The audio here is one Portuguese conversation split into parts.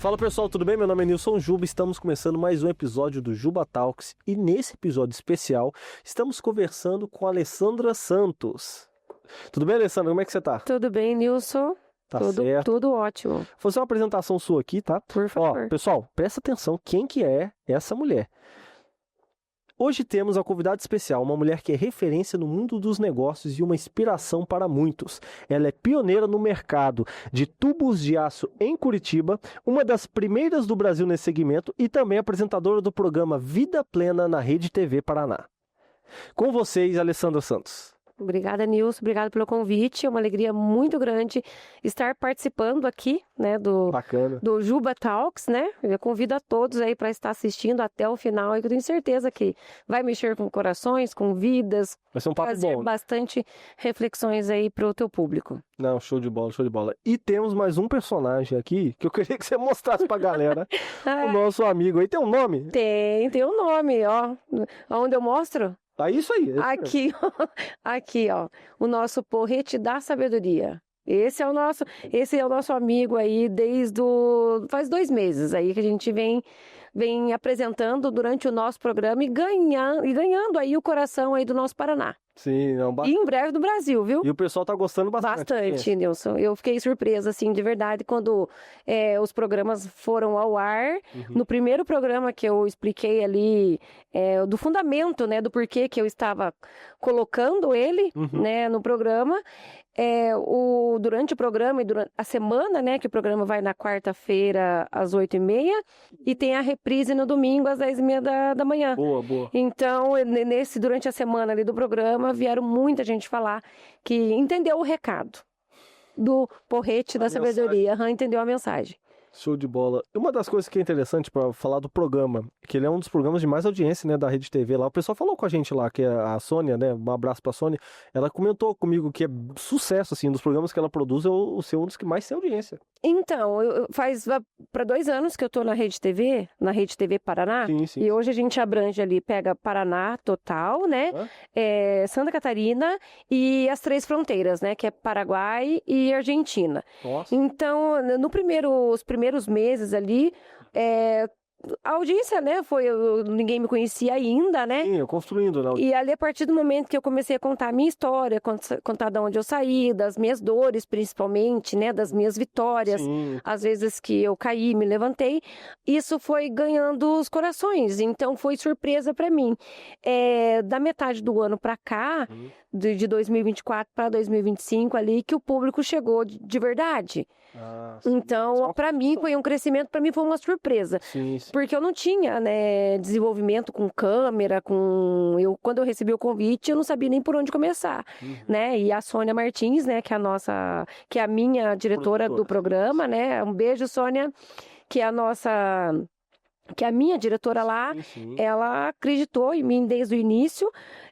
Fala pessoal, tudo bem? Meu nome é Nilson Juba, estamos começando mais um episódio do Juba Talks e nesse episódio especial estamos conversando com a Alessandra Santos. Tudo bem, Alessandra? Como é que você tá? Tudo bem, Nilson? Tá certo. Tudo ótimo. Vou fazer uma apresentação sua aqui, tá? Por favor. Ó, pessoal, presta atenção, quem que é essa mulher? Hoje temos a convidada especial, uma mulher que é referência no mundo dos negócios e uma inspiração para muitos. Ela é pioneira no mercado de tubos de aço em Curitiba, uma das primeiras do Brasil nesse segmento e também apresentadora do programa Vida Plena na Rede TV Paraná. Com vocês, Alessandra Santos. Obrigada, Nilson. Obrigada pelo convite. É uma alegria muito grande estar participando aqui, né, do Juba Talks, né? Eu convido a todos aí para estar assistindo até o final, e eu tenho certeza que vai mexer com corações, com vidas, vai ser um papo trazer bom. Bastante reflexões aí para o teu público. Não, show de bola, show de bola. E temos mais um personagem aqui que eu queria que você mostrasse pra galera. O nosso amigo aí tem um nome? Tem um nome, ó. Onde eu mostro? Tá isso aí. Aqui, ó, o nosso porrete da sabedoria. Esse é o nosso amigo aí faz 2 meses aí que a gente vem apresentando durante o nosso programa e ganhando aí o coração aí do nosso Paraná. Sim, não E em breve do Brasil, viu? E o pessoal tá gostando bastante. Bastante, Nilson. Eu fiquei surpresa, assim, de verdade, quando os programas foram ao ar. No primeiro programa que eu expliquei ali do fundamento, né, do porquê que eu estava colocando ele, né, no programa. Durante o programa e durante a semana, né, que o programa vai na quarta-feira às 8h30 e tem a reprise no domingo às 10h30 da manhã. Boa. Então, durante a semana ali do programa, vieram muita gente falar que entendeu o recado do porrete da sabedoria, entendeu a mensagem. Show de bola. Uma das coisas que é interessante para falar do programa, que ele é um dos programas de mais audiência, né, da Rede TV lá. O pessoal falou com a gente lá, que é a Sônia, né, um abraço pra Sônia. Ela comentou comigo que é sucesso, assim, dos programas que ela produz, é o seu um dos que mais tem audiência. Então, faz para 2 anos que eu tô na Rede TV Paraná. Sim. E hoje a gente abrange ali, pega Paraná total, né, Santa Catarina e as 3 fronteiras, né, que é Paraguai e Argentina. Nossa. Então, os primeiros meses ali, a audiência, né, ninguém me conhecia ainda, né? Sim, eu construindo, né? E ali, a partir do momento que eu comecei a contar a minha história, contar de onde eu saí, das minhas dores, principalmente, né, das minhas vitórias, às vezes que eu caí, me levantei, isso foi ganhando os corações, então foi surpresa para mim. Da metade do ano para cá, de 2024 para 2025 ali, que o público chegou de verdade. Então, para mim, foi um crescimento, para mim foi uma surpresa. Sim. Porque eu não tinha, né, desenvolvimento com câmera, quando eu recebi o convite, eu não sabia nem por onde começar, né? E a Sônia Martins, né, que é a minha diretora do programa, né? Um beijo, Sônia, que é a minha diretora lá. Sim. Ela acreditou em mim desde o início.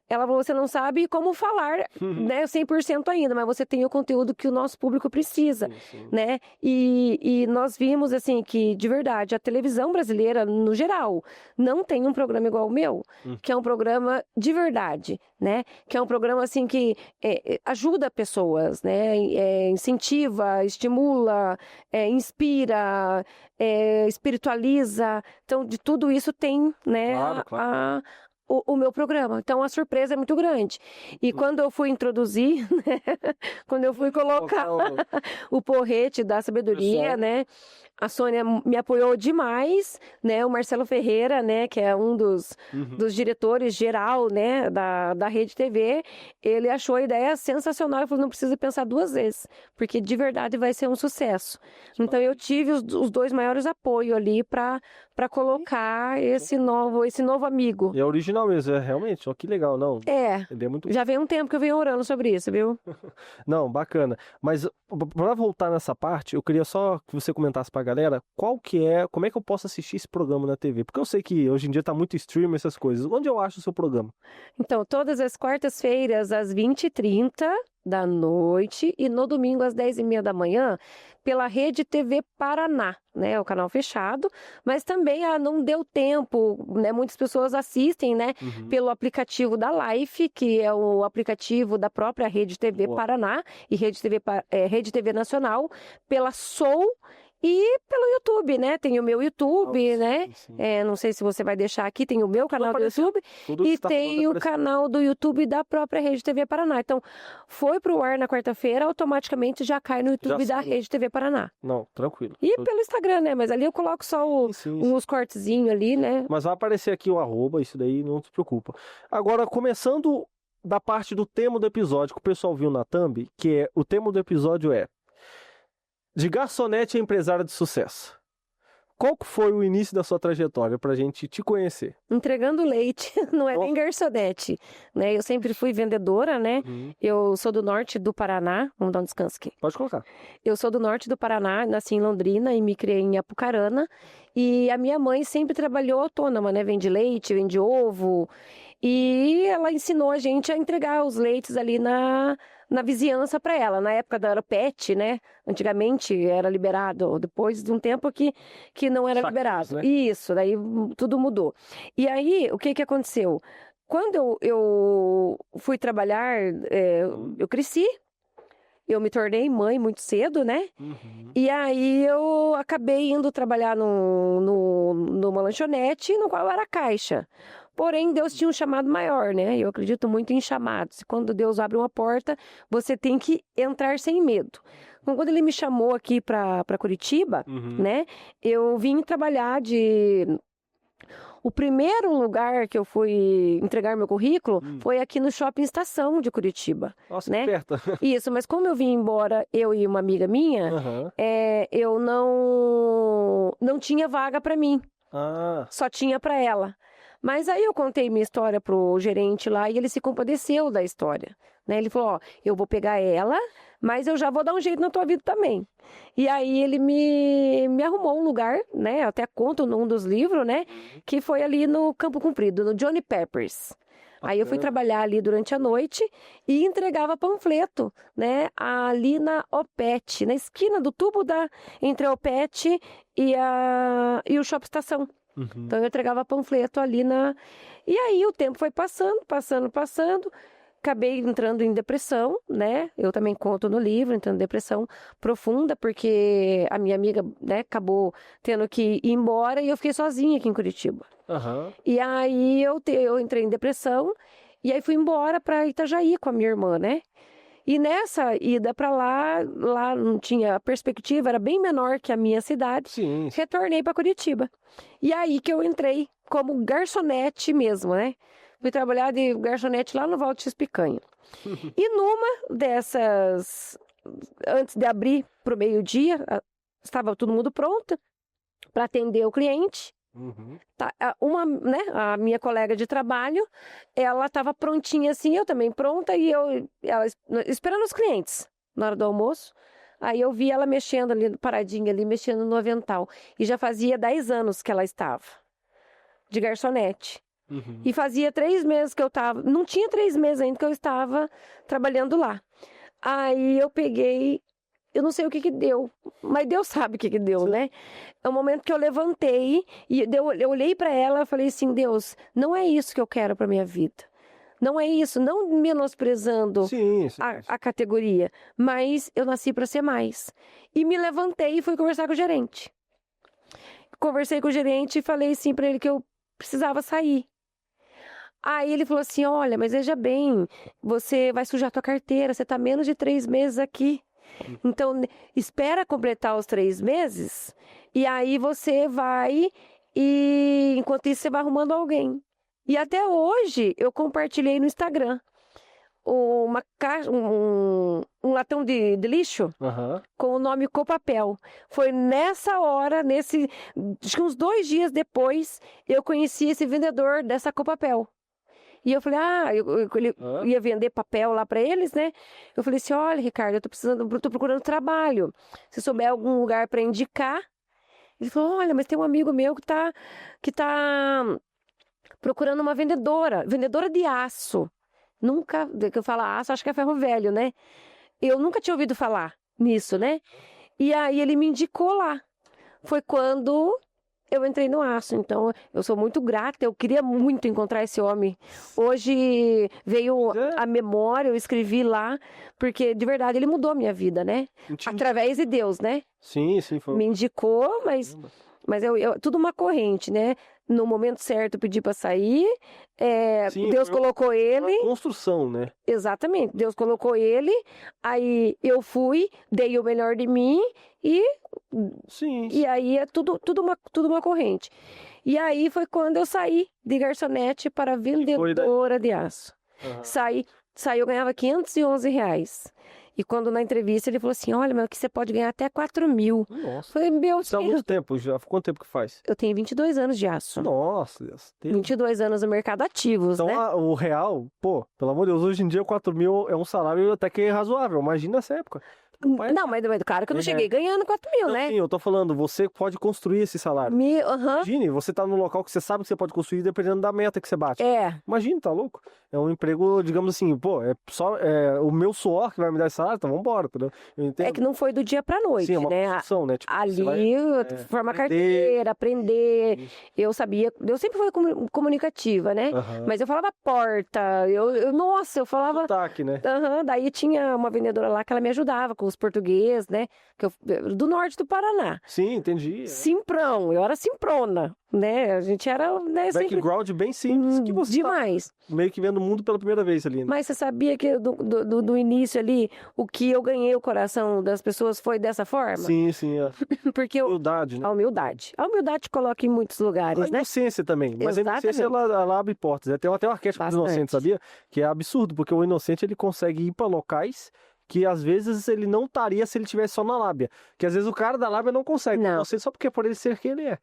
Ela falou, você não sabe como falar, né, 100% ainda, mas você tem o conteúdo que o nosso público precisa, né? E nós vimos, assim, que, de verdade, a televisão brasileira, no geral, não tem um programa igual o meu, que é um programa de verdade, né? Que é um programa, assim, que ajuda pessoas, né? Incentiva, estimula, inspira, espiritualiza. Então, de tudo isso tem, né, Claro. o meu programa. Então, a surpresa é muito grande. E quando eu fui introduzir, né, quando eu fui colocar o porrete da sabedoria, né, a Sônia me apoiou demais, né, o Marcelo Ferreira, né, que é um dos diretores geral, né, da Rede TV, ele achou a ideia sensacional e falou, não precisa pensar 2 vezes, porque de verdade vai ser um sucesso. Então, eu tive os 2 maiores apoios ali para colocar esse novo amigo. E é original mesmo, realmente, ó, que legal, não? Ele é muito... Já vem um tempo que eu venho orando sobre isso, viu? Não, bacana. Mas para voltar nessa parte, eu queria só que você comentasse pra galera como é que eu posso assistir esse programa na TV? Porque eu sei que hoje em dia tá muito stream, essas coisas. Onde eu acho o seu programa? Então, todas as quartas-feiras, às 20h30 da noite e no domingo às 10h30 da manhã pela Rede TV Paraná, né, o canal fechado, mas também não deu tempo, né, muitas pessoas assistem, né, pelo aplicativo da Life, que é o aplicativo da própria Rede TV Paraná e Rede TV Nacional, pela Soul E pelo YouTube, né? Tem o meu YouTube, né? Sim. Não sei se você vai deixar aqui, tem o meu canal do YouTube e tem o canal do YouTube da própria Rede TV Paraná. Então, foi pro ar na quarta-feira, automaticamente já cai no YouTube da Rede TV Paraná. Não, tranquilo. E pelo Instagram, né? Mas ali eu coloco só uns cortezinhos ali, né? Mas vai aparecer aqui o @, isso daí não se preocupa. Agora, começando da parte do tema do episódio, que o pessoal viu na thumb, que é, o tema do episódio é de garçonete a empresária de sucesso. Qual que foi o início da sua trajetória pra gente te conhecer? Entregando leite, não é nem garçonete, né? Eu sempre fui vendedora, né? Eu sou do norte do Paraná, vamos dar um descanso aqui. Pode colocar. Eu sou do norte do Paraná, nasci em Londrina e me criei em Apucarana. E a minha mãe sempre trabalhou autônoma, né? Vende leite, vende ovo. E ela ensinou a gente a entregar os leites ali na vizinhança para ela. Na época era PET, né? Antigamente era liberado, depois de um tempo que não era liberado. Né? Isso, daí tudo mudou. E aí, o que aconteceu? Quando eu fui trabalhar, eu cresci, eu me tornei mãe muito cedo, né? E aí eu acabei indo trabalhar numa lanchonete, no qual era caixa. Porém, Deus tinha um chamado maior, né? Eu acredito muito em chamados. Quando Deus abre uma porta, você tem que entrar sem medo. Então, quando ele me chamou aqui para Curitiba, né? Eu vim trabalhar O primeiro lugar que eu fui entregar meu currículo foi aqui no Shopping Estação de Curitiba. Nossa, né? perto. Isso, mas como eu vim embora, eu e uma amiga minha, eu não tinha vaga para mim. Só tinha para ela. Mas aí eu contei minha história pro gerente lá e ele se compadeceu da história, né? Ele falou, eu vou pegar ela, mas eu já vou dar um jeito na tua vida também. E aí ele me arrumou um lugar, né? Eu até conto num dos livros, né? Que foi ali no Campo Comprido, no Johnny Peppers. Aí eu fui trabalhar ali durante a noite e entregava panfleto, né? Ali na Opet, na esquina do tubo entre a Opet e o Shopping Estação. Então eu entregava panfleto ali E aí o tempo foi passando. Acabei entrando em depressão, né? Eu também conto no livro, entrando em depressão profunda, porque a minha amiga, né, acabou tendo que ir embora e eu fiquei sozinha aqui em Curitiba. E aí eu entrei em depressão e aí fui embora para Itajaí com a minha irmã, né? E nessa ida para lá não tinha, a perspectiva era bem menor que a minha cidade. Sim. Retornei para Curitiba. E aí que eu entrei como garçonete mesmo, né? Fui trabalhar de garçonete lá no Valdo X Picanha. E numa dessas, antes de abrir para o meio-dia, estava todo mundo pronto para atender o cliente. Tá, né, a minha colega de trabalho, ela estava prontinha assim, eu também pronta, e ela esperando os clientes na hora do almoço. Aí eu vi ela mexendo ali, paradinha ali, mexendo no avental. E já fazia 10 anos que ela estava de garçonete. E fazia 3 meses que eu estava, não tinha 3 meses ainda que eu estava trabalhando lá. Aí eu peguei, eu não sei o que deu, mas Deus sabe o que deu, né? É o momento que eu levantei e eu olhei para ela e falei assim, Deus, não é isso que eu quero para minha vida. Não é isso, não menosprezando a categoria, mas eu nasci para ser mais. E me levantei e fui conversar com o gerente. Conversei com o gerente e falei assim para ele que eu precisava sair. Aí ele falou assim, olha, mas veja bem, você vai sujar a tua carteira, você está menos de 3 meses aqui. Então, espera completar os 3 meses e aí você vai e enquanto isso você vai arrumando alguém. E até hoje eu compartilhei no Instagram um latão de lixo com o nome Copapel. Foi nessa hora, acho que uns 2 dias depois, eu conheci esse vendedor dessa Copapel. E eu falei, ele ia vender papel lá para eles, né? Eu falei assim, olha, Ricardo, eu tô procurando trabalho. Se souber algum lugar para indicar. Ele falou, olha, mas tem um amigo meu que tá procurando uma vendedora de aço. Nunca, que eu falo aço, acho que é ferro velho, né? Eu nunca tinha ouvido falar nisso, né? E aí ele me indicou lá. Foi quando eu entrei no aço. Então, eu sou muito grata, eu queria muito encontrar esse homem. Hoje veio a memória, eu escrevi lá, porque de verdade ele mudou a minha vida, né? Através de Deus, né? Sim, foi. Me indicou, mas tudo uma corrente, né? No momento certo eu pedi para sair, Sim, Deus colocou ele. Uma construção, né? Exatamente, Deus colocou ele, aí eu fui, dei o melhor de mim e aí é tudo uma corrente. E aí foi quando eu saí de garçonete para vendedora de aço. Saí, eu ganhava R$511. E quando na entrevista ele falou assim, olha, mas aqui você pode ganhar até 4.000. Nossa. Falei, meu Isso há muito tempo já. Quanto tempo que faz? Eu tenho 22 anos de aço. Nossa, Deus. 22 anos no mercado ativos, então, né? O real, pô, pelo amor de Deus, hoje em dia 4.000 é um salário até que razoável. Imagina essa época. Não, mas claro que eu não cheguei ganhando 4.000, né? Sim, eu tô falando, você pode construir esse salário. Imagine, você tá num local que você sabe que você pode construir dependendo da meta que você bate. Imagina, tá louco? É um emprego, digamos assim, pô, é só o meu suor que vai me dar esse salário, então vambora, entendeu? É que não foi do dia pra noite, sim, é uma né? construção, né? Tipo, ali, formar carteira, aprender. Isso. Eu sabia, eu sempre fui comunicativa, né? Mas eu falava porta, nossa, eu falava... Sotaque, né? Daí tinha uma vendedora lá que ela me ajudava com os português, né? Do norte do Paraná. Sim, entendi. Simprão, eu era simprona, né? A gente era... Né, background sempre... bem simples. Que você demais. Tá meio que vendo o mundo pela primeira vez ali, né? Mas você sabia que do início ali, o que eu ganhei o coração das pessoas foi dessa forma? Sim. Porque humildade, né? A humildade te coloca em muitos lugares, né? A inocência também. Mas exatamente. A inocência, ela abre portas. Tem até um arquétipo do inocente, sabia? Que é absurdo, porque o inocente, ele consegue ir pra locais que às vezes ele não estaria se ele tivesse só na lábia. Que às vezes o cara da lábia não consegue. Não sei só porque é por ele ser quem ele é.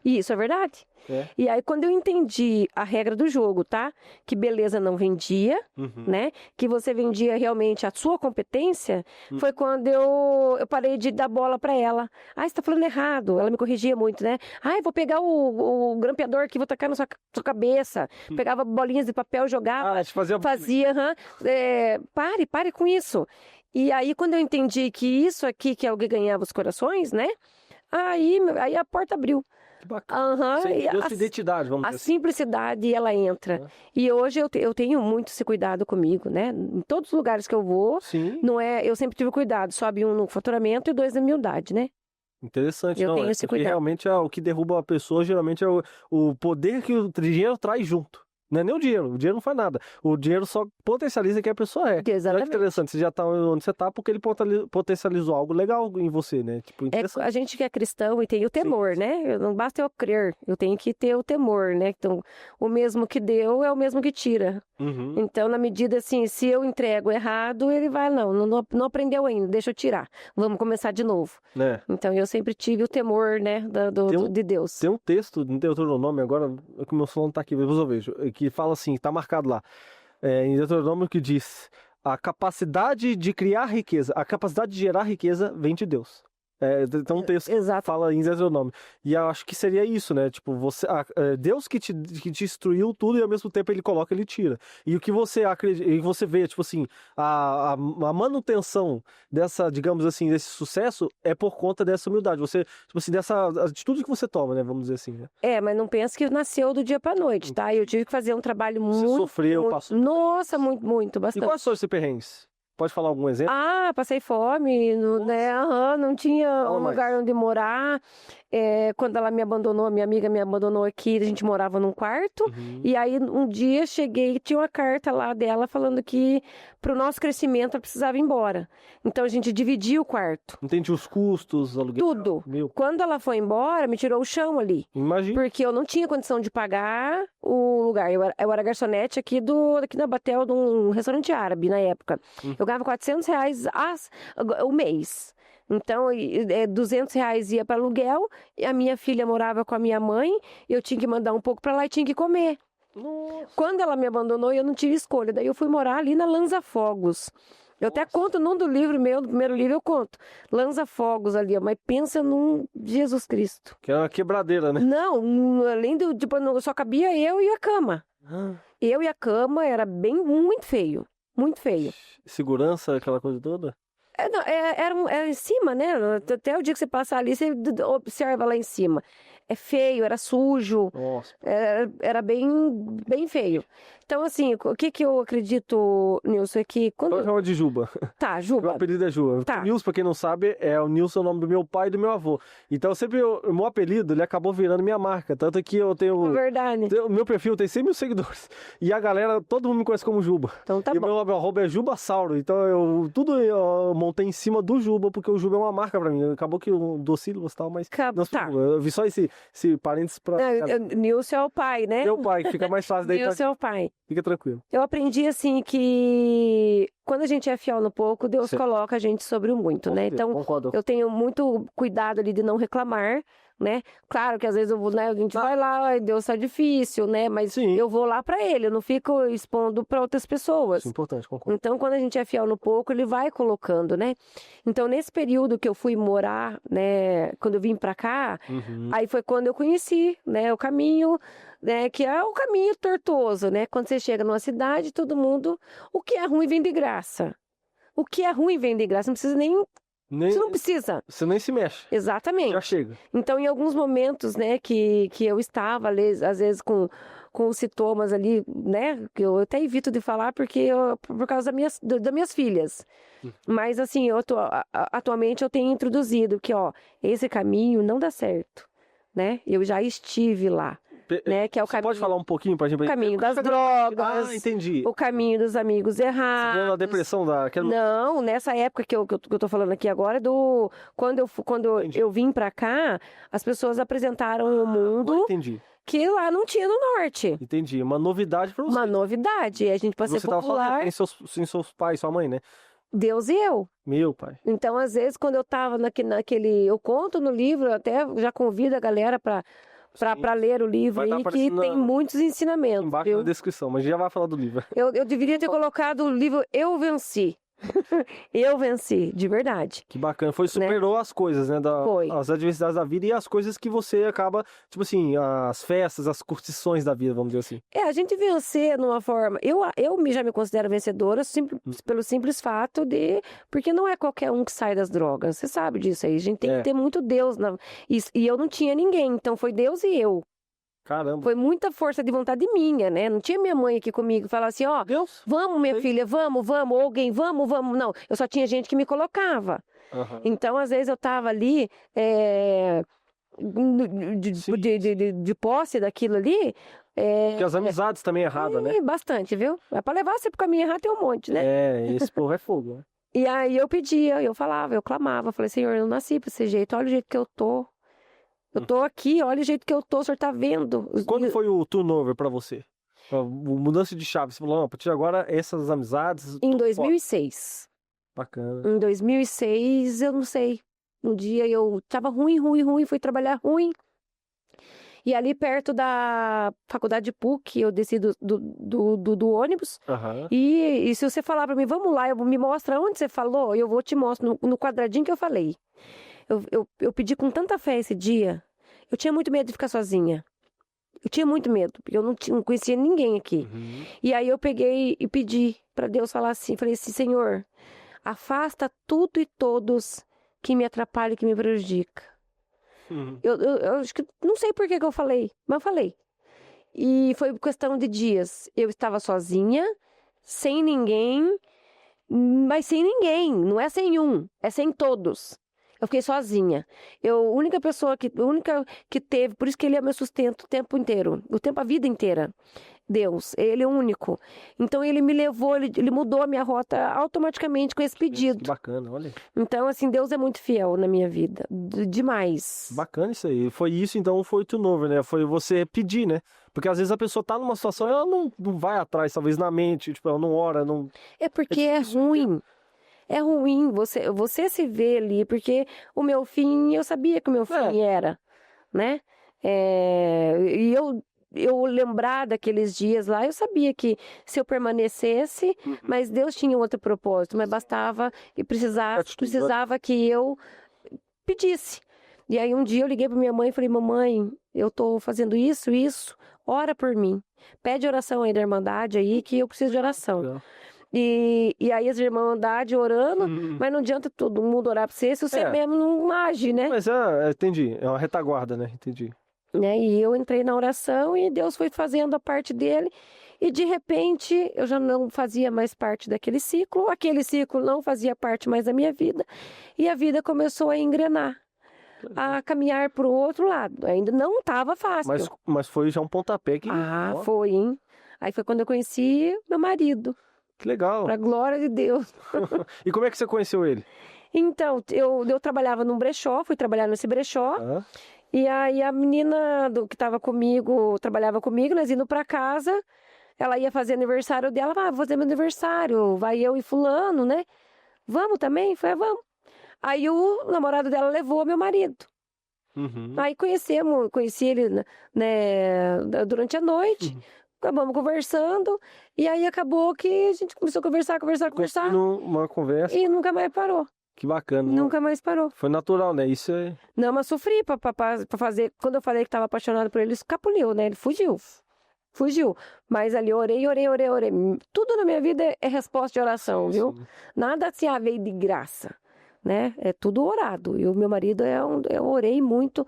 Isso é verdade. E aí, quando eu entendi a regra do jogo, tá? Que beleza não vendia, né? Que você vendia realmente a sua competência, foi quando eu parei de dar bola pra ela. Você tá falando errado. Ela me corrigia muito, né? Eu vou pegar o grampeador aqui, vou tacar na sua cabeça. Pegava bolinhas de papel, jogava. Fazia, pare com isso. E aí, quando eu entendi que isso aqui que é o que ganhava os corações, né? Aí a porta abriu. Que bacana. Você deu sua identidade, vamos dizer assim. A simplicidade, ela entra. E hoje eu tenho muito esse cuidado comigo, né? Em todos os lugares que eu vou, não é, eu sempre tive cuidado. Sobe 1 no faturamento e 2 na humildade, né? Interessante, eu tenho esse cuidado. Realmente o que derruba a pessoa, geralmente é o poder que o dinheiro traz junto. Não é nem o dinheiro não faz nada. O dinheiro só potencializa quem a pessoa é. Exatamente. Olha que interessante, você já tá onde você tá porque ele potencializou algo legal em você, né? Tipo, a gente que é cristão e tem o temor, né? Não basta eu crer, eu tenho que ter o temor, né? Então, o mesmo que deu é o mesmo que tira. Então, na medida assim, se eu entrego errado, ele vai, não aprendeu ainda, deixa eu tirar. Vamos começar de novo. Então, eu sempre tive o temor, né, de Deus. Tem um texto no Deuteronômio, agora que o meu som não tá aqui, depois eu vejo, que fala assim, tá marcado lá, em Deuteronômio, que diz: a capacidade de criar riqueza, a capacidade de gerar riqueza vem de Deus. Tem um texto que fala em Deuteronômio. E eu acho que seria isso, né? Tipo, Deus que te instruiu tudo e ao mesmo tempo ele coloca, ele tira. E o que você acredita, e você vê, tipo assim, a manutenção dessa, digamos assim, desse sucesso é por conta dessa humildade. Você, tipo assim, dessa atitude que você toma, né? Vamos dizer assim, né? Mas não pensa que nasceu do dia pra noite, tá? Eu tive que fazer um trabalho muito... Você sofreu, passou... Nossa, muito, bastante. E quais são esses perrengues? Pode falar algum exemplo? Passei fome, né? não tinha um lugar onde morar. Quando ela me abandonou, minha amiga me abandonou aqui, a gente morava num quarto. E aí, um dia, cheguei e tinha uma carta lá dela falando que pro nosso crescimento ela precisava ir embora. Então, a gente dividia o quarto. Entendi os custos, aluguel. Tudo. Quando ela foi embora, me tirou o chão ali. Imagina. Porque eu não tinha condição de pagar o lugar. Eu era garçonete aqui na Batel, de um restaurante árabe, na época. Eu ganhava R$400 o mês. Então, R$200 ia para aluguel, e a minha filha morava com a minha mãe, eu tinha que mandar um pouco para lá e tinha que comer. Nossa. Quando ela me abandonou, eu não tive escolha. Daí eu fui morar ali na Lanza Fogos. Eu até conto num do livro meu, do primeiro livro eu conto. Lanza Fogos ali, mas pensa num Jesus Cristo. Que é uma quebradeira, né? Não, além do, tipo, só cabia eu e a cama. Eu e a cama era muito feio. Muito feio. Segurança, aquela coisa toda? Era em cima, né? Até o dia que você passar ali, você observa lá em cima. é feio, era sujo, Nossa. era bem feio. Então, assim, o que eu acredito, Nilson, é que quando... Eu chamo de Juba. Tá, Meu Juba. apelido é Juba. Tá. Nilson, pra quem não sabe, o Nilson é o nome do meu pai e do meu avô. Então, o meu apelido, ele acabou virando minha marca. Tanto que eu tenho... Verdade. O meu perfil tem 100 mil seguidores. E a galera, todo mundo me conhece como Juba. Então tá E o bom. meu arroba é Jubassauro. Então, eu montei em cima do Juba, porque o Juba é uma marca pra mim. Acabou que eu dou sílabas e tal, mas... Não se Tá. preocupe, eu vi só esse parênteses pra... Nilson é o pai, né? Meu pai, que fica mais fácil daí. Nilson é o pai. Fica tranquilo. Eu aprendi, assim, que quando a gente é fiel no pouco, Deus Certo. coloca a gente sobre o muito, né? Então, Concordo. eu tenho muito cuidado ali de não reclamar, né? Claro que às vezes eu vou, né? A gente vai lá, ai, Deus tá difícil, né? Mas Sim. eu vou lá pra Ele, eu não fico expondo pra outras pessoas. Isso é importante, concordo. Então, quando a gente é fiel no pouco, Ele vai colocando, né? Então, nesse período que eu fui morar, né? Quando eu vim pra cá, Uhum. aí foi quando eu conheci, né? O caminho, né? Que é o caminho tortuoso, né? Quando você chega numa cidade, todo mundo... O que é ruim vem de graça. O que é ruim vem de graça. Não precisa nem... Você não precisa. Você nem se mexe. Exatamente. Já chega. Então, em alguns momentos, né, que eu estava, às vezes, com os sintomas ali, né, que eu até evito de falar por causa das minhas filhas. Mas, assim, atualmente eu tenho introduzido que, ó, esse caminho não dá certo, né? Eu já estive lá, né, que é o Você caminho... pode falar um pouquinho pra gente? O caminho das drogas. Ah, entendi. O caminho dos amigos Você tá falando da errados. depressão da... Não, nessa época que eu tô falando aqui agora, quando Entendi. eu vim pra cá, as pessoas apresentaram o Agora mundo entendi. que lá não tinha no norte. Entendi. Uma novidade pra você. Uma novidade. A gente, pra ser Você tava falando popular, em seus pais, sua mãe, né? Deus e eu. Meu pai. Então, às vezes, quando eu tava naquele... Eu conto no livro, até já convido a galera pra ler o livro Vai tá aí, que aparecendo tem muitos ensinamentos, Embaixo viu? na descrição, mas já vai falar do livro. Eu deveria ter colocado o livro Eu Venci. Eu venci, de verdade. Que bacana. Superou as coisas, né? Foi. As adversidades da vida e as coisas que você acaba, tipo assim, as festas, as curtições da vida, vamos dizer assim. A gente vencer numa forma... Eu já me considero vencedora pelo simples fato de... Porque não é qualquer um que sai das drogas. Você sabe disso aí. A gente tem que ter muito Deus. E eu não tinha ninguém. Então foi Deus e eu. Caramba. Foi muita força de vontade minha, né? Não tinha minha mãe aqui comigo falar assim, ó... Deus. Vamos, minha filha, vamos. Ou alguém, vamos. Não, eu só tinha gente que me colocava. Aham. Então, às vezes, eu tava ali... De posse daquilo ali... Porque as amizades também erradas, né? Bastante, viu? É pra levar você pro caminho errado tem um monte, né? Esse povo é fogo, né? E aí eu pedia, eu falava, eu clamava, falei, Senhor, eu não nasci pra esse jeito, olha o jeito que eu tô. Eu tô aqui, olha o jeito que eu tô, o senhor tá vendo. Quando foi o turnover pra você? A mudança de chave? Você falou, não, a partir de agora, essas amizades... Em 2006. Bacana. Em 2006, eu não sei. Um dia eu tava ruim, fui trabalhar ruim. E ali perto da faculdade de PUC, eu desci do ônibus. Aham. E se você falar pra mim, vamos lá, me mostra onde você falou, eu vou te mostrar no quadradinho que eu falei. Eu pedi com tanta fé esse dia. Eu tinha muito medo de ficar sozinha. Eu tinha muito medo, porque eu não conhecia ninguém aqui. Uhum. E aí eu peguei e pedi pra Deus falar assim, falei assim, Senhor, afasta tudo e todos que me atrapalham e que me prejudicam. Uhum. Eu acho que, não sei por que eu falei, mas eu falei. E foi questão de dias. Eu estava sozinha, sem ninguém, mas sem ninguém. Não é sem um, é sem todos. Eu fiquei sozinha. A única que teve, por isso que ele é meu sustento o tempo inteiro, a vida inteira. Deus, ele é o único. Então ele me levou, ele mudou a minha rota automaticamente com esse pedido. Que bacana, olha. Então, assim, Deus é muito fiel na minha vida. Demais. Bacana isso aí. Foi isso, então, foi o turnover, né? Foi você pedir, né? Porque às vezes a pessoa tá numa situação, ela não vai atrás, talvez na mente, tipo, ela não ora, não... É porque é ruim. É ruim você se ver ali, porque o meu fim, eu sabia que o meu fim era, né? E eu lembrar daqueles dias lá, eu sabia que se eu permanecesse, mas Deus tinha outro propósito, mas bastava e precisava que eu pedisse. E aí um dia eu liguei para minha mãe e falei, mamãe, eu tô fazendo isso, ora por mim. Pede oração aí da Irmandade aí, que eu preciso de oração. Legal. E aí as irmandades orando, mas não adianta todo mundo orar pra você se você mesmo não age, né? Mas entendi, é uma retaguarda, né? Entendi. né? E eu entrei na oração e Deus foi fazendo a parte dele. E de repente eu já não fazia mais parte daquele ciclo, aquele ciclo não fazia parte mais da minha vida. E a vida começou a engrenar, a caminhar para o outro lado. Ainda não estava fácil. Mas foi já um pontapé que... Ah, foi, hein? Aí foi quando eu conheci meu marido. Que legal. Pra glória de Deus. E como é que você conheceu ele? Então, eu trabalhava num brechó, fui trabalhar nesse brechó. E aí a menina que estava comigo, trabalhava comigo, nós indo para casa, ela ia fazer aniversário dela, vou fazer meu aniversário, vai eu e fulano, né? Vamos também? Falei, vamos. Aí o namorado dela levou meu marido. Aí conheci ele, né, durante a noite. Acabamos conversando, e aí acabou que a gente começou a conversar. Uma conversa. E nunca mais parou. Que bacana. Nunca mais parou. Foi natural, né? Isso é... Não, mas sofri pra fazer. Quando eu falei que estava apaixonado por ele, escapuliu, né? Ele fugiu. Mas ali orei. Tudo na minha vida é resposta de oração, viu? Sim. Nada assim veio de graça, né? É tudo orado. E o meu marido, eu orei muito,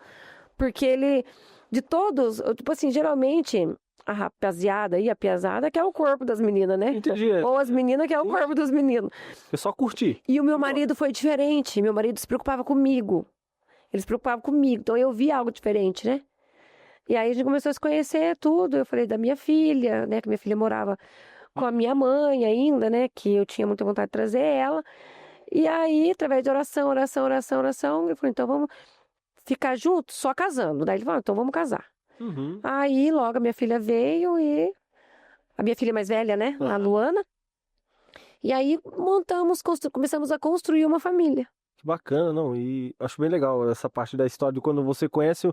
porque ele, de todos, tipo assim, geralmente... A rapaziada e a piazada que é o corpo das meninas, né? Entendi. Ou as meninas que é o corpo dos meninos. Eu só curti. E o meu marido foi diferente. Meu marido se preocupava comigo. Ele se preocupava comigo. Então eu vi algo diferente, né? E aí a gente começou a se conhecer tudo. Eu falei da minha filha, né? Que minha filha morava com a minha mãe ainda, né? Que eu tinha muita vontade de trazer ela. E aí, através de oração, ele falou, então vamos ficar juntos, só casando. Daí ele falou, então vamos casar. Aí logo a minha filha veio e a minha filha mais velha, né, a Luana. E aí começamos a construir uma família. Que bacana, não? E acho bem legal essa parte da história de quando você conhece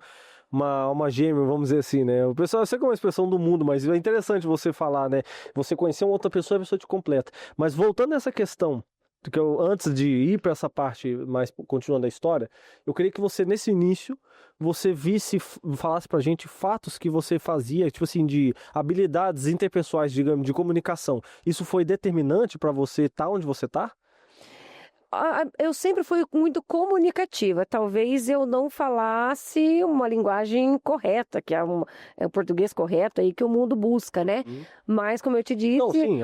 uma alma gêmea, vamos dizer assim, né? O pessoal, eu sei que é uma expressão do mundo, mas é interessante você falar, né? Você conhecer uma outra pessoa, a pessoa te completa. Mas voltando a essa questão, que antes de ir para essa parte, mais continuando a história, eu queria que você, nesse início, você falasse pra gente fatos que você fazia, tipo assim, de habilidades interpessoais, digamos, de comunicação. Isso foi determinante para você estar onde você tá? Eu sempre fui muito comunicativa. Talvez eu não falasse uma linguagem correta, que é o português correto aí que o mundo busca, né? Mas, como eu te disse, não, sim,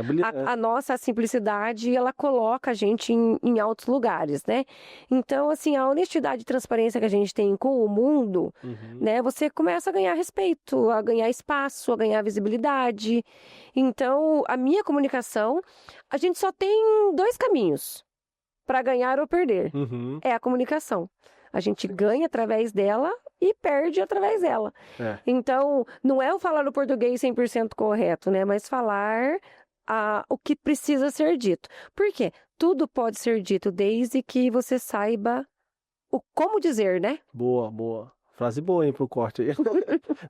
a nossa simplicidade, ela coloca a gente em altos lugares, né? Então, assim, a honestidade e transparência que a gente tem com o mundo, né? Você começa a ganhar respeito, a ganhar espaço, a ganhar visibilidade. Então, a minha comunicação, a gente só tem 2 caminhos. Para ganhar ou perder. É a comunicação. A gente ganha através dela e perde através dela. Então, não é o falar o português 100% correto, né? Mas falar o que precisa ser dito. Por quê? Tudo pode ser dito desde que você saiba como dizer, né? Boa. Frase boa, hein, pro corte aí.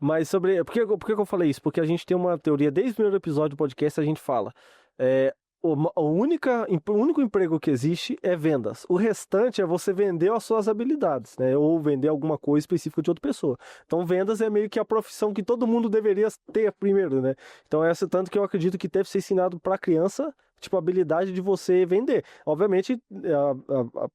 Mas por que eu falei isso? Porque a gente tem uma teoria, desde o primeiro episódio do podcast, a gente fala... O único emprego que existe é vendas. O restante é você vender as suas habilidades, né? Ou vender alguma coisa específica de outra pessoa. Então, vendas é meio que a profissão que todo mundo deveria ter primeiro, né? Então, essa tanto que eu acredito que deve ser ensinado para a criança, tipo, a habilidade de você vender. Obviamente,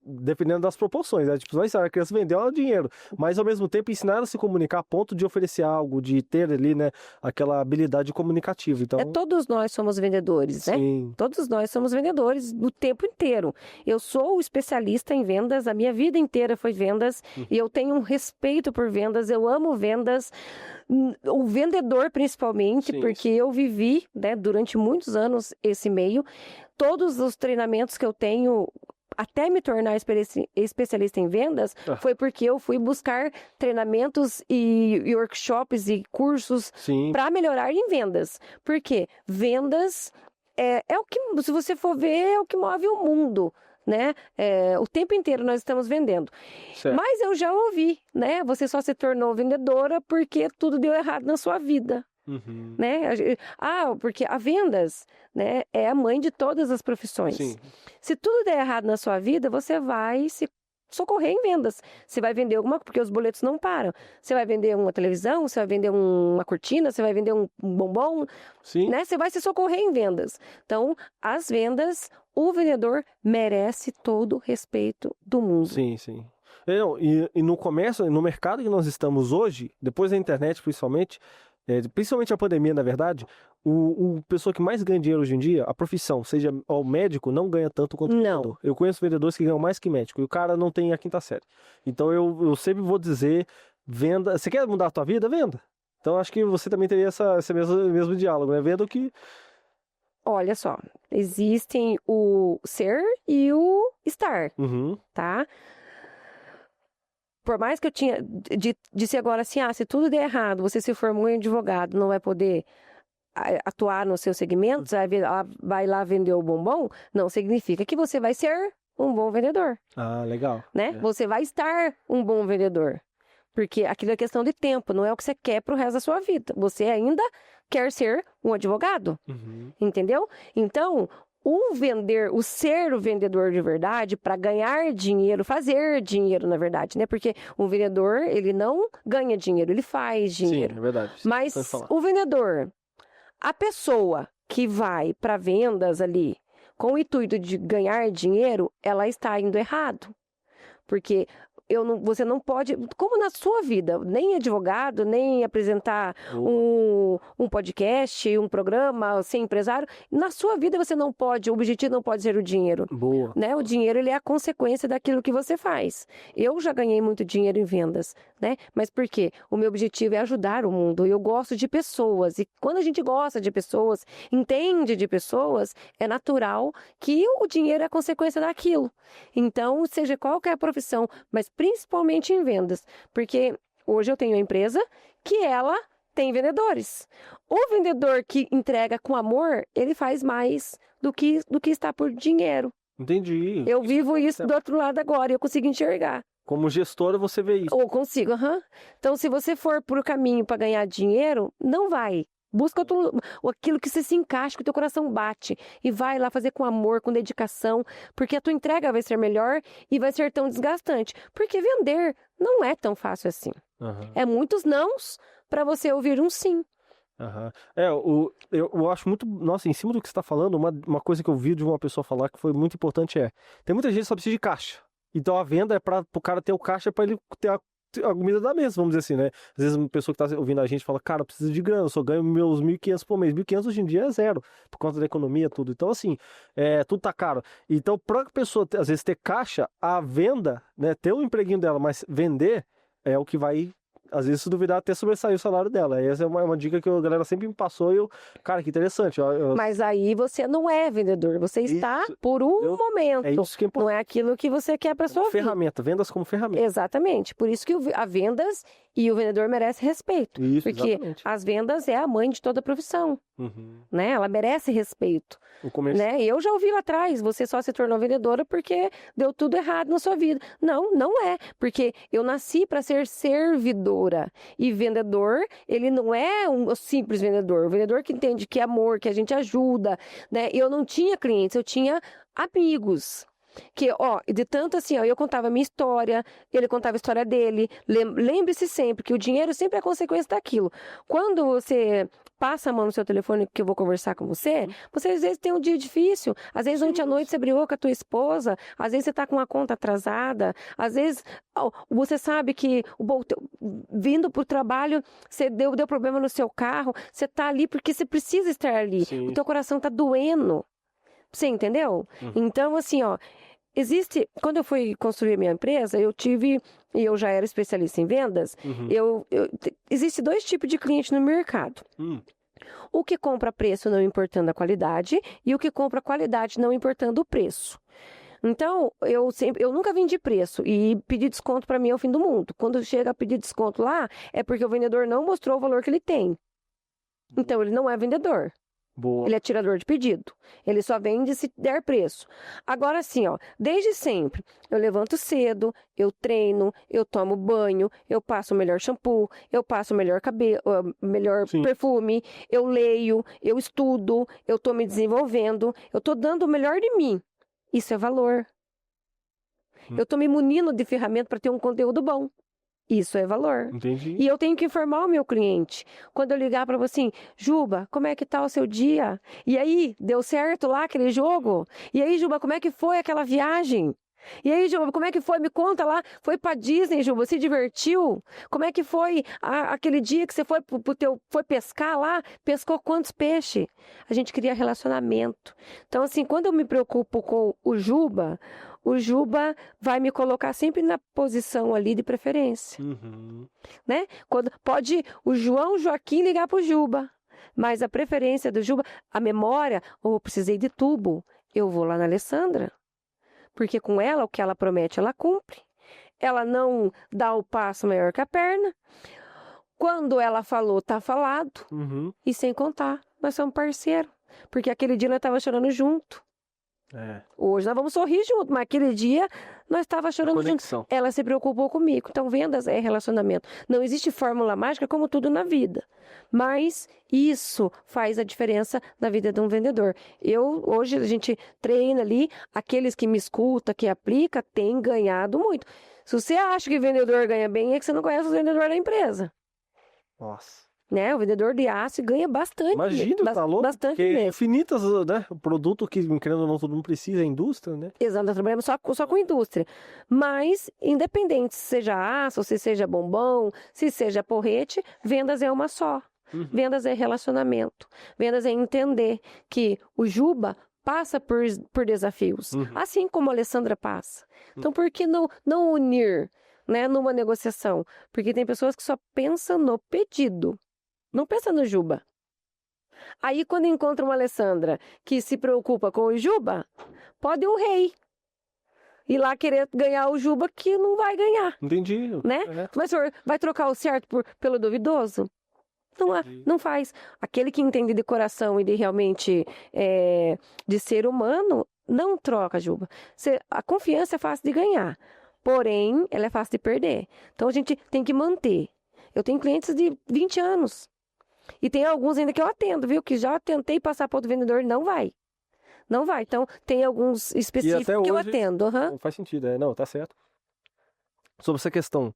dependendo das proporções, né? Tipo, não ensinar a criança a vender dinheiro, mas ao mesmo tempo ensinar ela a se comunicar a ponto de oferecer algo, de ter ali, né, aquela habilidade comunicativa. Então... todos nós somos vendedores, né? Sim. Todos nós somos vendedores o tempo inteiro. Eu sou especialista em vendas, a minha vida inteira foi vendas, e eu tenho um respeito por vendas, eu amo vendas, o vendedor principalmente, porque eu vivi, né, durante muitos anos esse meio. Todos os treinamentos que eu tenho, até me tornar especialista em vendas, foi porque eu fui buscar treinamentos e workshops e cursos para melhorar em vendas. Porque vendas é o que, se você for ver, é o que move o mundo, né? O tempo inteiro nós estamos vendendo. Certo. Mas eu já ouvi, né? Você só se tornou vendedora porque tudo deu errado na sua vida. Né? Porque a vendas, né, é a mãe de todas as profissões. Se tudo der errado na sua vida, você vai se socorrer em vendas. Você vai vender alguma coisa, porque os boletos não param. Você vai vender uma televisão, você vai vender uma cortina, você vai vender um bombom, né? Você vai se socorrer em vendas. Então, as vendas, o vendedor merece todo o respeito do mundo. Sim. E no comércio, no mercado que nós estamos hoje, depois da internet principalmente, principalmente a pandemia, na verdade, o pessoa que mais ganha dinheiro hoje em dia, a profissão, seja o médico, não ganha tanto quanto o vendedor. Eu conheço vendedores que ganham mais que médico, e o cara não tem a quinta série. Então eu sempre vou dizer, venda. Você quer mudar a tua vida? Venda. Então acho que você também teria esse mesmo diálogo, né? Venda o que... Olha só, existem o ser e o estar, tá? Por mais que eu tinha disse agora assim, se tudo der errado, você se formou em advogado, não vai poder atuar no seu segmento, vai lá vender o bombom, não significa que você vai ser um bom vendedor. Ah, legal. Né? Você vai estar um bom vendedor. Porque aquilo é questão de tempo, não é o que você quer pro resto da sua vida. Você ainda quer ser um advogado. Entendeu? Então, o ser o vendedor de verdade para ganhar dinheiro, fazer dinheiro, na verdade, né? Porque um vendedor, ele não ganha dinheiro, ele faz dinheiro. Sim, é verdade. Mas o vendedor, a pessoa que vai para vendas ali com o intuito de ganhar dinheiro, ela está indo errado. Porque você não pode, como na sua vida, nem advogado, nem apresentar um podcast, um programa, ser empresário, na sua vida você não pode, o objetivo não pode ser o dinheiro. Boa. Né? O dinheiro, ele é a consequência daquilo que você faz. Eu já ganhei muito dinheiro em vendas, né? Mas por quê? O meu objetivo é ajudar o mundo, eu gosto de pessoas, e quando a gente gosta de pessoas, entende de pessoas, é natural que o dinheiro é a consequência daquilo. Então, seja qualquer profissão, mas principalmente em vendas, porque hoje eu tenho uma empresa que ela tem vendedores. O vendedor que entrega com amor, ele faz mais do que está por dinheiro. Entendi. Eu vivo isso do outro lado agora, eu consigo enxergar. Como gestora, você vê isso. Ou consigo, Então, se você for por o caminho para ganhar dinheiro, não vai. Busca aquilo que você se encaixa, que o teu coração bate. E vai lá fazer com amor, com dedicação. Porque a tua entrega vai ser melhor e vai ser tão desgastante. Porque vender não é tão fácil assim. É muitos nãos para você ouvir um sim. Eu acho muito... Nossa, em cima do que você está falando, uma coisa que eu vi de uma pessoa falar que foi muito importante tem muita gente que só precisa de caixa. Então a venda é para o cara ter o caixa para ele ter a comida da mesa, vamos dizer assim, né? Às vezes uma pessoa que tá ouvindo a gente fala, cara, eu preciso de grana, eu só ganho meus 1.500 por mês. 1.500 hoje em dia é zero, por conta da economia, tudo. Então, assim, tudo tá caro. Então, pra pessoa, às vezes, ter caixa, a venda, né, ter um empreguinho dela, mas vender é o que vai... Às vezes, se duvidar, até sobressair o salário dela. Essa é uma dica que a galera sempre me passou e cara, que interessante. Mas aí você não é vendedor, você está por um momento. É isso que é importante. Não é aquilo que você quer para sua vida. Ferramenta, vendas como ferramenta. Exatamente. Por isso que a vendas e o vendedor merece respeito. Isso, porque exatamente. As vendas é a mãe de toda a profissão. Né? Ela merece respeito. Né? Eu já ouvi lá atrás, você só se tornou vendedora porque deu tudo errado na sua vida. Não, não é. Porque eu nasci para ser servidora. E vendedor, ele não é um simples vendedor. O vendedor que entende que é amor, que a gente ajuda. Né? Eu não tinha clientes, eu tinha amigos. Que, de tanto assim, eu contava a minha história, ele contava a história dele. Lembre-se sempre que o dinheiro sempre é consequência daquilo. Quando você passa a mão no seu telefone que eu vou conversar com você, você às vezes tem um dia difícil, às vezes ontem à noite você brigou com a tua esposa, às vezes você tá com a conta atrasada, às vezes você sabe que vindo pro trabalho, você deu problema no seu carro, você tá ali porque você precisa estar ali. Sim. O teu coração tá doendo. Você entendeu? Então, assim, quando eu fui construir a minha empresa, e eu já era especialista em vendas, existe 2 tipos de cliente no mercado. O que compra preço não importando a qualidade e o que compra qualidade não importando o preço. Então, eu nunca vendi preço e pedir desconto para mim é o fim do mundo. Quando chega a pedir desconto lá, é porque o vendedor não mostrou o valor que ele tem. Então, ele não é vendedor. Boa. Ele é tirador de pedido. Ele só vende se der preço. Agora sim, desde sempre, eu levanto cedo, eu treino, eu tomo banho, eu passo o melhor shampoo, eu passo o melhor cabelo, melhor perfume, eu leio, eu estudo, eu tô me desenvolvendo, eu tô dando o melhor de mim. Isso é valor. Eu tô me munindo de ferramenta para ter um conteúdo bom. Isso é valor. Entendi. E eu tenho que informar o meu cliente. Quando eu ligar para você assim, Juba, como é que tá o seu dia? E aí, deu certo lá aquele jogo? E aí, Juba, como é que foi aquela viagem? E aí, Juba, como é que foi? Me conta lá. Foi pra Disney, Juba? Se divertiu? Como é que foi aquele dia que você foi pescar lá? Pescou quantos peixes? A gente cria relacionamento. Então, assim, quando eu me preocupo com o Juba vai me colocar sempre na posição ali de preferência. Né? Quando pode o João Joaquim ligar pro Juba, mas a preferência do Juba, a memória, precisei de tubo, eu vou lá na Alessandra. Porque com ela, o que ela promete, ela cumpre. Ela não dá o passo maior que a perna. Quando ela falou, tá falado. E sem contar, nós somos parceiros. Porque aquele dia nós estávamos chorando junto. Hoje nós vamos sorrir junto, mas aquele dia nós estávamos chorando junto. Ela se preocupou comigo. Então, vendas é relacionamento. Não existe fórmula mágica como tudo na vida. Mas isso faz a diferença na vida de um vendedor. Hoje a gente treina ali, aqueles que me escutam, que aplica, têm ganhado muito. Se você acha que vendedor ganha bem, é que você não conhece o vendedor da empresa. Nossa. Né? O vendedor de aço ganha bastante. Imagina, tá louco? Bastante Porque mesmo. infinitas, né? O produto que, querendo ou não, todo mundo precisa, é a indústria, né? Exato, nós trabalhamos só com indústria. Mas, independente se seja aço, se seja bombom, se seja porrete, vendas é uma só. Vendas é relacionamento. Vendas é entender que o Juba passa por desafios. Assim como a Alessandra passa. Então, por que não unir, né, numa negociação? Porque tem pessoas que só pensam no pedido. Não pensa no Juba. Aí, quando encontra uma Alessandra que se preocupa com o Juba, pode o rei ir lá querer ganhar o Juba que não vai ganhar. Entendi. Né? Mas o senhor vai trocar o certo pelo duvidoso? Não faz. Aquele que entende de coração e de realmente de ser humano, não troca, Juba. A confiança é fácil de ganhar, porém, ela é fácil de perder. Então, a gente tem que manter. Eu tenho clientes de 20 anos. E tem alguns ainda que eu atendo, viu? Que já tentei passar para outro vendedor, não vai. Não vai. Então, tem alguns específicos que eu atendo. Não faz sentido, não, tá certo. Sobre essa questão,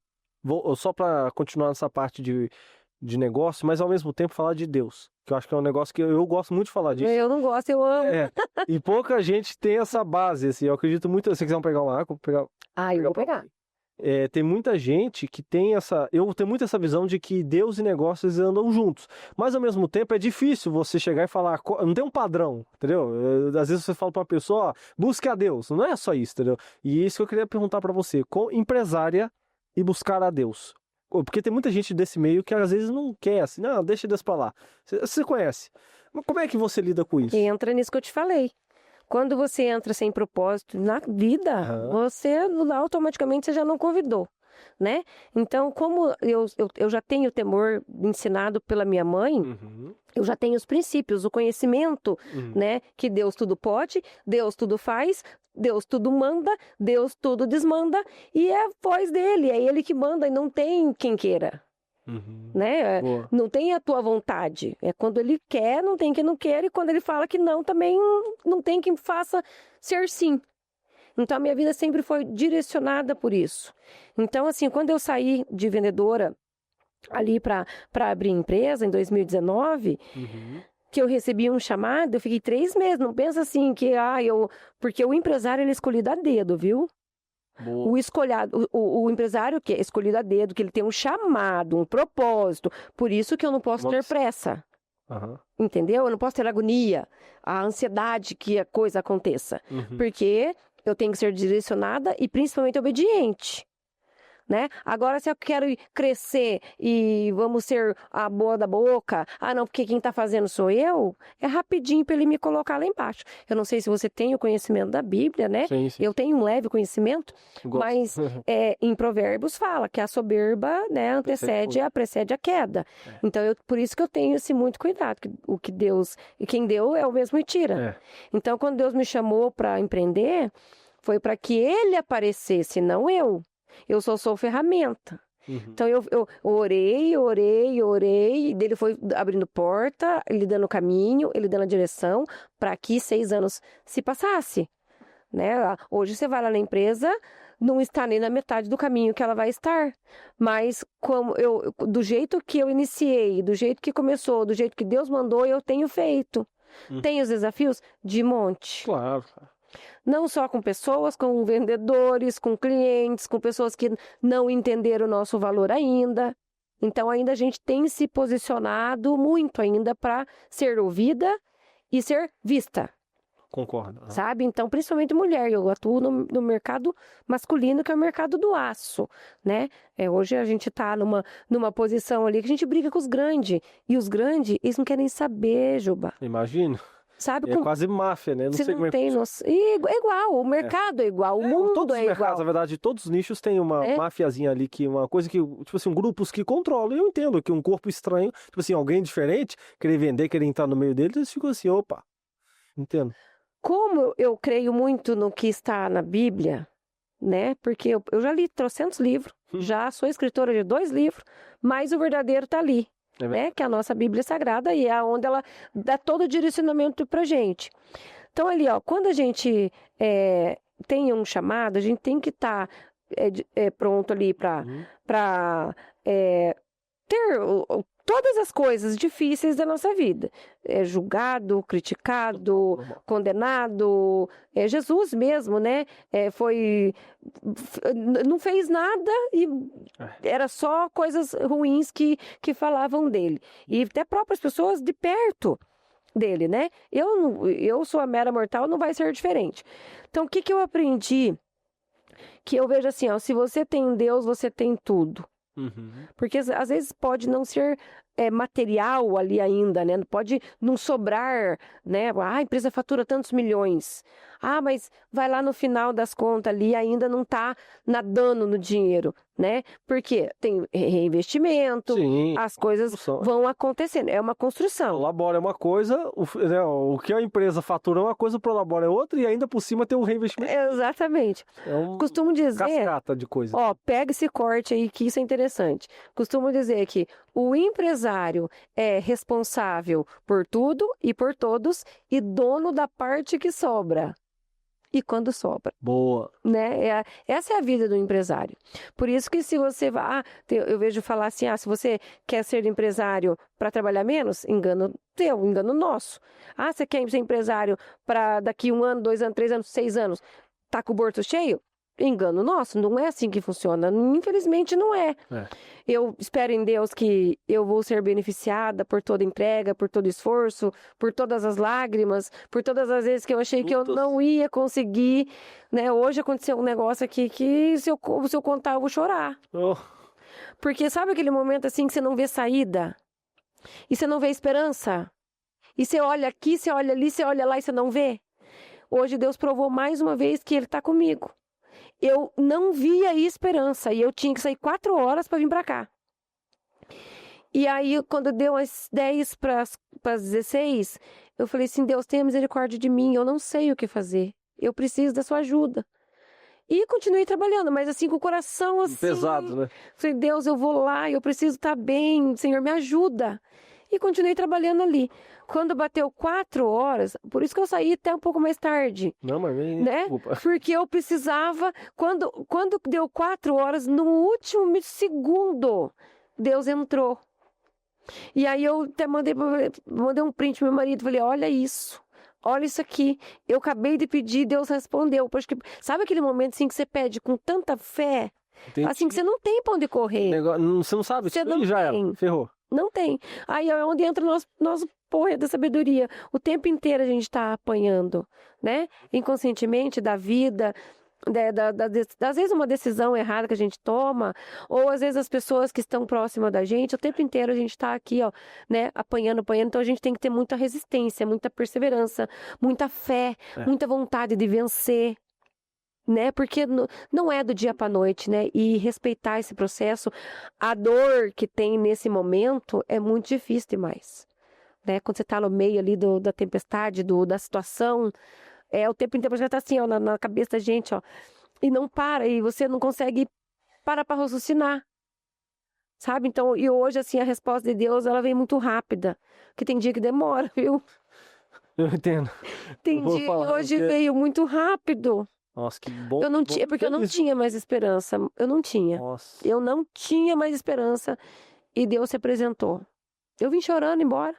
só para continuar nessa parte de negócio, mas ao mesmo tempo falar de Deus. Que eu acho que é um negócio que eu gosto muito de falar disso. Eu não gosto, eu amo. E pouca gente tem essa base, assim. Eu acredito muito. Se você quiser pegar uma água, eu vou pegar. Tem muita gente que tem eu tenho muito essa visão de que Deus e negócios andam juntos, mas ao mesmo tempo é difícil você chegar e falar, não tem um padrão, entendeu? Às vezes você fala para uma pessoa, ó, busque a Deus, não é só isso, entendeu? E isso que eu queria perguntar para você, com empresária e buscar a Deus, porque tem muita gente desse meio que às vezes não quer, assim, não, deixa Deus para lá, você conhece, mas como é que você lida com isso? Entra nisso que eu te falei. Quando você entra sem propósito na vida, você automaticamente você já não convidou, né? Então, como eu já tenho temor ensinado pela minha mãe, eu já tenho os princípios, o conhecimento, né? Que Deus tudo pode, Deus tudo faz, Deus tudo manda, Deus tudo desmanda, e é a voz dele, é ele que manda e não tem quem queira. Né? Não tem a tua vontade. É quando ele quer, não tem quem não quer, e quando ele fala que não, também não tem quem faça ser sim. Então a minha vida sempre foi direcionada por isso. Então, assim, quando eu saí de vendedora ali para abrir empresa em 2019, que eu recebi um chamado, eu fiquei 3 meses. Não pensa assim que porque o empresário ele é escolhido a dedo, viu? O empresário que é escolhido a dedo, que ele tem um chamado, um propósito. Por isso que eu não posso ter pressa. Entendeu? Eu não posso ter agonia, a ansiedade que a coisa aconteça. Porque eu tenho que ser direcionada e principalmente obediente. Né? Agora, se eu quero crescer e vamos ser a boa da boca, não, porque quem está fazendo sou eu, é rapidinho para ele me colocar lá embaixo. Eu não sei se você tem o conhecimento da Bíblia, né? Sim. Eu tenho um leve conhecimento, mas em Provérbios fala que a soberba, né, precede a queda. Então, por isso que eu tenho muito cuidado, que o que Deus, e quem deu é o mesmo e tira. Então, quando Deus me chamou para empreender, foi para que ele aparecesse, não eu. Eu só sou ferramenta. Então, eu orei, e dele foi abrindo porta, ele dando caminho, ele dando a direção, para que 6 anos se passasse. Né? Hoje você vai lá na empresa, não está nem na metade do caminho que ela vai estar. Mas do jeito que eu iniciei, do jeito que começou, do jeito que Deus mandou, eu tenho feito. Tem os desafios de monte. Claro. Não só com pessoas, com vendedores, com clientes, com pessoas que não entenderam o nosso valor ainda. Então, ainda a gente tem se posicionado muito ainda para ser ouvida e ser vista. Concordo. Sabe? Então, principalmente mulher. Eu atuo no mercado masculino, que é o mercado do aço, né? Hoje a gente está numa posição ali que a gente briga com os grandes. E os grandes, eles não querem saber, Juba. Imagino. Sabe? É quase máfia, né? Não Você sei não como tem noção. É igual, o mercado é igual, o mundo todos é os mercados, igual. na verdade, todos os nichos tem uma mafiazinha ali, que uma coisa que, tipo assim, grupos que controlam. Eu entendo que um corpo estranho, tipo assim, alguém diferente, querer vender, querer entrar no meio deles, eles ficam assim, opa. Entendo. Como eu creio muito no que está na Bíblia, né? Porque eu já li 300 livros, já sou escritora de 2 livros, mas o verdadeiro está ali. Né? Que é a nossa Bíblia Sagrada e é onde ela dá todo o direcionamento pra gente. Então, ali, ó, quando a gente tem um chamado, a gente tem que estar pronto ali para ter todas as coisas difíceis da nossa vida. Julgado, criticado, condenado. Jesus mesmo, né? Não fez nada e era só coisas ruins que falavam dele. E até próprias pessoas de perto dele, né? Eu sou a mera mortal, não vai ser diferente. Então, o que eu aprendi? Que eu vejo assim, ó, se você tem Deus, você tem tudo. Porque às vezes pode não ser material ali ainda, né? Pode não sobrar, né? A empresa fatura tantos milhões. Mas vai lá no final das contas ali ainda não está nadando no dinheiro, né? Porque tem reinvestimento, Sim, as coisas vão acontecendo. É uma construção. O labora é uma coisa, o que a empresa fatura é uma coisa, o Prolabora é outra, e ainda por cima tem um reinvestimento. Exatamente. Costumo dizer... cascata de coisas. Pega esse corte aí que isso é interessante. Costumo dizer que o empresário é responsável por tudo e por todos e dono da parte que sobra. E quando sobra. Boa. Né? Essa é a vida do empresário. Por isso que se você vai... eu vejo falar assim, se você quer ser empresário para trabalhar menos, engano teu, engano nosso. Você quer ser empresário para daqui 1 ano, 2 anos, 3 anos, 6 anos, tá com o bolso cheio? Engano nosso, não é assim que funciona. Infelizmente não é. Eu espero em Deus que eu vou ser beneficiada por toda entrega, por todo esforço, por todas as lágrimas, por todas as vezes que eu achei que eu não ia conseguir, né? Hoje aconteceu um negócio aqui que se eu contar eu vou chorar. Porque sabe aquele momento assim que você não vê saída? E você não vê esperança? E você olha aqui, você olha ali, você olha lá e você não vê? Hoje Deus provou mais uma vez que Ele está comigo. Eu não via esperança e eu tinha que sair 4 horas para vir para cá. E aí, quando deu as 10 para as 16, eu falei assim, Deus, tenha misericórdia de mim, eu não sei o que fazer. Eu preciso da sua ajuda. E continuei trabalhando, mas assim, com o coração assim... pesado, né? Falei, Deus, eu vou lá, eu preciso estar bem, Senhor, me ajuda. E continuei trabalhando ali. Quando bateu 4 horas, por isso que eu saí até um pouco mais tarde. Não, mas né? Porque eu precisava, quando deu 4 horas, no último segundo, Deus entrou. E aí eu até mandei um print pro meu marido, falei, olha isso aqui, eu acabei de pedir, Deus respondeu. Porque, sabe aquele momento assim que você pede com tanta fé, assim que você não tem pra onde correr. Você não sabe, você não já tem. era, ferrou. Não tem. Aí é onde entra o nosso porra da sabedoria. O tempo inteiro a gente está apanhando, né? Inconscientemente da vida, às vezes uma decisão errada que a gente toma, ou às vezes as pessoas que estão próximas da gente, o tempo inteiro a gente está aqui, ó, né? Apanhando. Então a gente tem que ter muita resistência, muita perseverança, muita fé, muita vontade de vencer. Né? Porque não é do dia para noite, né? E respeitar esse processo, a dor que tem nesse momento é muito difícil demais, né? Quando você tá no meio ali da tempestade, da situação, o tempo inteiro já tá assim, ó, na cabeça da gente, ó, e não para, e você não consegue parar para raciocinar, sabe? Então, e hoje, assim, a resposta de Deus, ela vem muito rápida, porque tem dia que demora, viu? Eu entendo. Tem dia que hoje veio muito rápido. Nossa, que bom. Eu não tinha, porque eu não tinha mais esperança. Eu não tinha. Nossa. Eu não tinha mais esperança. E Deus se apresentou. Eu vim chorando embora.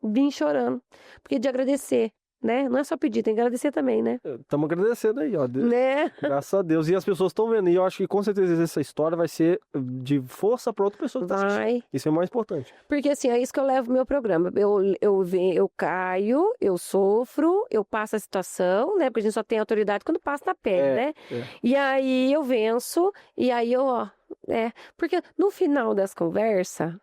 Vim chorando. Porque de agradecer, né? Não é só pedir, tem que agradecer também, né? Estamos agradecendo aí, ó. Né? Graças a Deus. E as pessoas estão vendo. E eu acho que com certeza essa história vai ser de força para outra pessoa que tá assistindo. Vai. Isso é o mais importante. Porque assim, é isso que eu levo o meu programa. Eu caio, eu sofro, eu passo a situação, né? Porque a gente só tem autoridade quando passa na pele, né? E aí eu venço, e aí porque no final das conversas,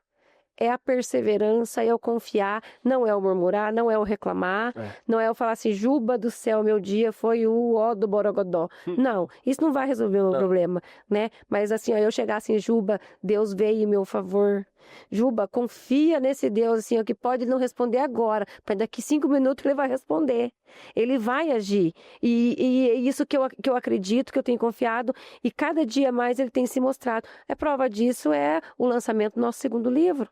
é a perseverança, é o confiar, não é o murmurar, não é o reclamar, não é o falar assim, Juba do céu, meu dia foi o ó do borogodó. Não, isso não vai resolver o meu problema, né? Mas assim, ó, eu chegar assim, Juba, Deus veio em meu favor. Juba, confia nesse Deus, assim, ó, que pode não responder agora, mas daqui 5 minutos ele vai responder. Ele vai agir. E é isso que eu acredito, que eu tenho confiado, e cada dia mais ele tem se mostrado. A prova disso é o lançamento do nosso segundo livro.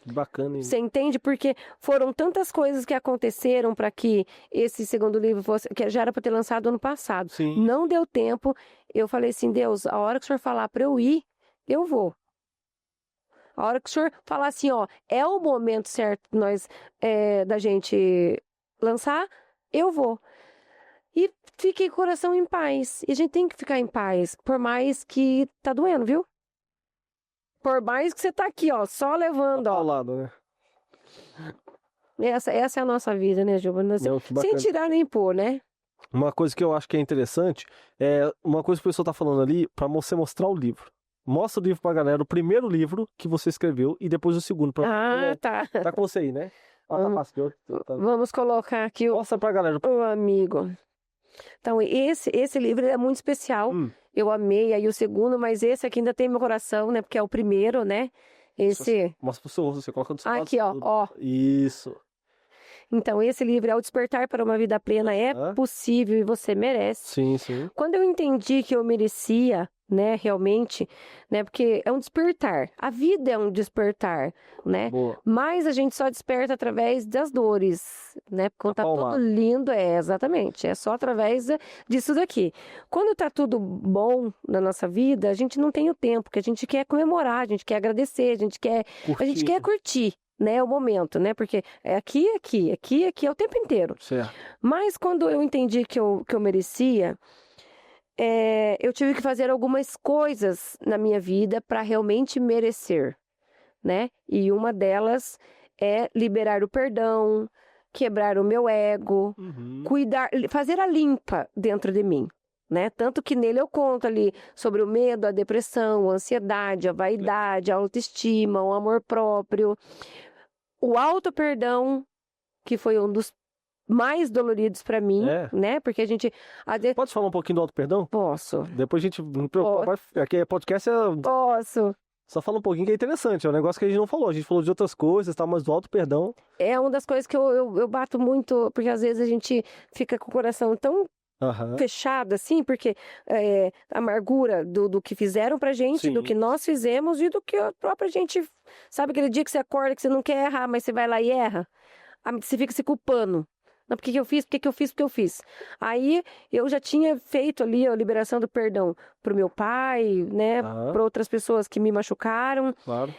Bacana, hein? Você entende? Porque foram tantas coisas que aconteceram para que esse segundo livro fosse, que já era para ter lançado ano passado. Sim. Não deu tempo. Eu falei assim, Deus, a hora que o Senhor falar para eu ir, eu vou. A hora que o Senhor falar assim, ó, é o momento certo da gente lançar, eu vou. E fiquei com o coração em paz. E a gente tem que ficar em paz, por mais que tá doendo, viu? Por mais que você tá aqui, ó, só levando, ó. Ao lado, né? Essa é a nossa vida, né, Giovana? Sem tirar nem pôr, né? Uma coisa que eu acho que é interessante é uma coisa que o pessoal tá falando ali, pra você mostrar o livro. Mostra o livro pra galera, o primeiro livro que você escreveu e depois o segundo. Tá. Tá com você aí, né? Vamos colocar aqui Mostra pra galera. O amigo. Então, esse livro é muito especial. Eu amei aí o segundo, mas esse aqui ainda tem meu coração, né? Porque é o primeiro, né? Mostra pro seu rosto, você coloca do seu aqui, ó. Isso. Então, esse livro é O Despertar para uma Vida Plena. É possível e você merece. Sim, sim. Quando eu entendi que eu merecia, né, realmente, né, porque é um despertar. A vida é um despertar, né? Boa. Mas a gente só desperta através das dores, né? Quando tá tudo lindo, exatamente. É só através disso daqui. Quando tá tudo bom na nossa vida, a gente não tem o tempo, que a gente quer comemorar, a gente quer agradecer, a gente quer curtir. Né, o momento, né? Porque é aqui é o tempo inteiro. Certo. Mas quando eu entendi que eu merecia, eu tive que fazer algumas coisas na minha vida para realmente merecer, né? E uma delas é liberar o perdão, quebrar o meu ego, cuidar, fazer a limpa dentro de mim. Né? Tanto que nele eu conto ali sobre o medo, a depressão, a ansiedade, a vaidade, a autoestima, o amor próprio, o auto-perdão, que foi um dos mais doloridos para mim, né? Porque a gente... Pode falar um pouquinho do auto-perdão? Posso. Depois a gente... Aqui é podcast... Posso. Só fala um pouquinho que é interessante, é um negócio que a gente não falou. A gente falou de outras coisas, tá? Mas do auto-perdão... É uma das coisas que eu bato muito, porque às vezes a gente fica com o coração tão fechado assim, porque a amargura do que fizeram pra gente, do que nós fizemos e do que a própria gente... Sabe aquele dia que você acorda que você não quer errar, mas você vai lá e erra? Você fica se culpando. Não, por que eu fiz? Por que eu fiz? Aí eu já tinha feito ali a liberação do perdão pro meu pai, né? Para outras pessoas que me machucaram. Claro.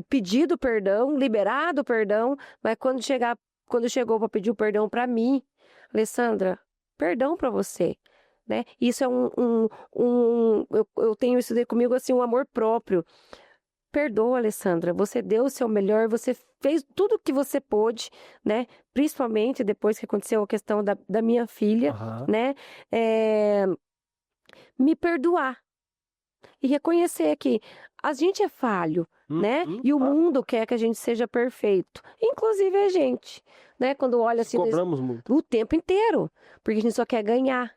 Pedido perdão, liberado perdão, mas quando chegou para pedir o perdão para mim, Alessandra, perdão para você. Né? Isso é eu tenho isso comigo assim, um amor próprio. Perdoa, Alessandra, você deu o seu melhor, você fez tudo o que você pôde, né? Principalmente depois que aconteceu a questão da minha filha, né? Me perdoar e reconhecer que a gente é falho, né? E o mundo quer que a gente seja perfeito, inclusive a gente, né? Quando olha assim, cobramos muito o tempo inteiro, porque a gente só quer ganhar.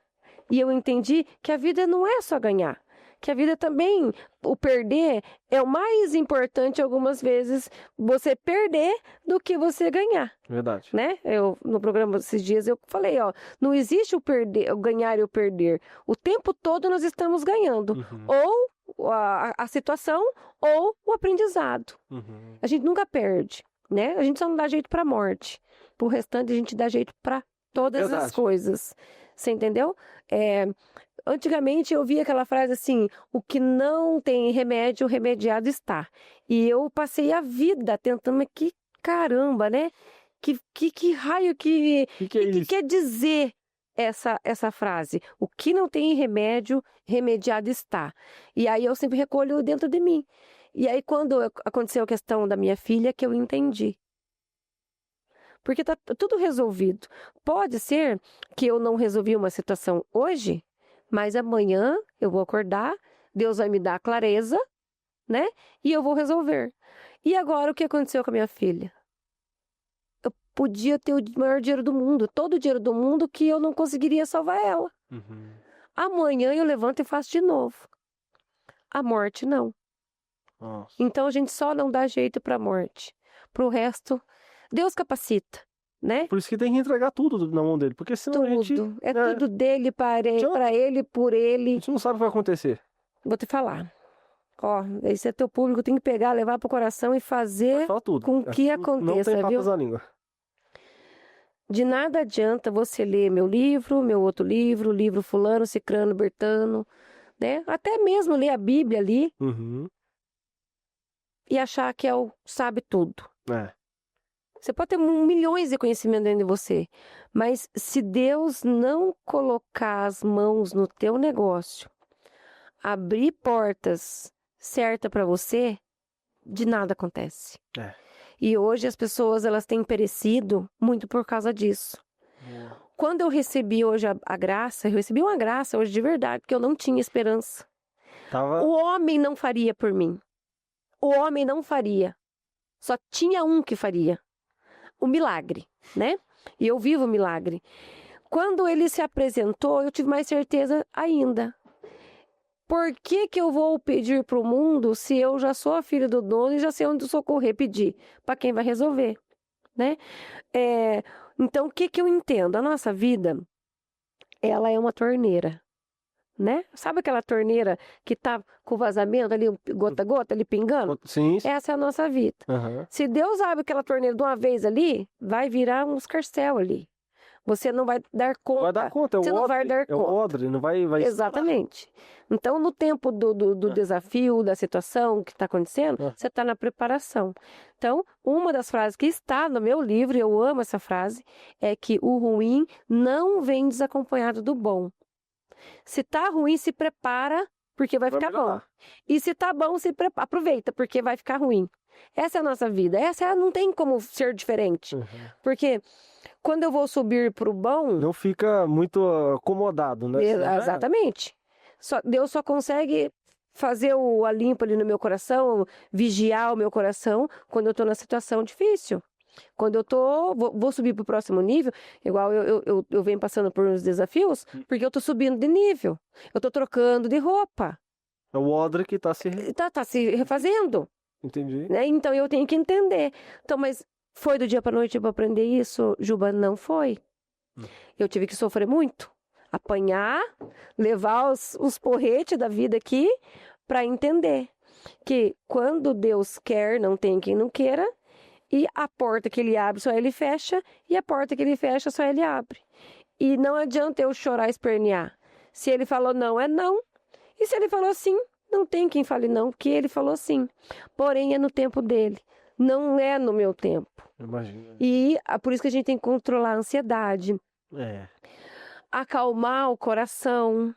E eu entendi que a vida não é só ganhar. Que a vida também, o perder é o mais importante algumas vezes, você perder do que você ganhar. Verdade. Né? No programa esses dias eu falei, não existe o ganhar e o perder. O tempo todo nós estamos ganhando. Ou a situação ou o aprendizado. A gente nunca perde, né? A gente só não dá jeito para a morte. Pro restante a gente dá jeito para todas as coisas. Você entendeu? Antigamente eu via aquela frase assim, o que não tem remédio, remediado está. E eu passei a vida tentando, mas que caramba, né? Que raio que é que isso? quer dizer essa frase? O que não tem remédio, remediado está. E aí eu sempre recolho dentro de mim. E aí quando aconteceu a questão da minha filha, que eu entendi. Porque tá tudo resolvido. Pode ser que eu não resolvi uma situação hoje, mas amanhã eu vou acordar, Deus vai me dar clareza, né? E eu vou resolver. E agora o que aconteceu com a minha filha? Eu podia ter o maior dinheiro do mundo, todo o dinheiro do mundo, que eu não conseguiria salvar ela. Uhum. Amanhã eu levanto e faço de novo. A morte não. Nossa. Então a gente só não dá jeito para a morte. Para o resto, Deus capacita, né? Por isso que tem que entregar tudo na mão dele, porque senão a gente, Tudo. É tudo dele, para ele, por a ele. gente não sabe o que vai acontecer. Vou te falar. Ó, esse é teu público, tem que pegar, levar pro coração e fazer Fala tudo. com que Não aconteça, tem viu? papas na língua. De nada adianta você ler meu livro, meu outro livro, livro fulano, cicrano, bertano, né? Até mesmo ler a Bíblia ali Uhum. e achar que sabe tudo. É. Você pode ter milhões de conhecimento dentro de você, mas se Deus não colocar as mãos no teu negócio, abrir portas certas para você, de nada acontece. É. E hoje as pessoas elas têm perecido muito por causa disso. Quando eu recebi hoje a graça, eu recebi uma graça hoje de verdade, porque eu não tinha esperança. O homem não faria por mim. O homem não faria. Só tinha um que faria. O milagre, né? E eu vivo o milagre. Quando ele se apresentou, eu tive mais certeza ainda. Por que eu vou pedir para o mundo se eu já sou a filha do dono e já sei onde socorrer, pedir? Para quem vai resolver, né? Então, o que eu entendo? A nossa vida, ela é uma torneira, né? Sabe aquela torneira que tá com vazamento ali, gota a gota, ali pingando? Sim. Essa é a nossa vida. Uhum. Se Deus abre aquela torneira de uma vez ali, vai virar um escarcéu ali. Você não vai dar conta. Vai dar conta, Você não vai dar conta. É o odre, não vai... Exatamente. Então, no tempo do desafio, da situação que está acontecendo, você está na preparação. Então, uma das frases que está no meu livro, eu amo essa frase, é que o ruim não vem desacompanhado do bom. Se tá ruim, se prepara, porque vai ficar bom. E se tá bom, aproveita, porque vai ficar ruim. Essa é a nossa vida. Não tem como ser diferente. Uhum. Porque quando eu vou subir para o bom... Não fica muito acomodado, né? Exatamente. Deus só consegue fazer a limpa ali no meu coração, vigiar o meu coração quando eu estou na situação difícil. Quando eu vou subir para o próximo nível, igual eu venho passando por uns desafios, porque eu estou subindo de nível. Eu estou trocando de roupa. É o odre que está se... Tá se refazendo. Entendi. Né? Então eu tenho que entender. Então, mas foi do dia para noite para aprender isso, Juba? Não foi. Eu tive que sofrer muito. Apanhar, levar os porretes da vida aqui para entender que quando Deus quer, não tem quem não queira, e a porta que ele abre só ele fecha, e a porta que ele fecha só ele abre. E não adianta eu chorar e espernear. Se ele falou não, é não. E se ele falou sim, não tem quem fale não, porque ele falou sim. Porém, é no tempo dele. Não é no meu tempo. Imagina. E por isso que a gente tem que controlar a ansiedade. Acalmar o coração.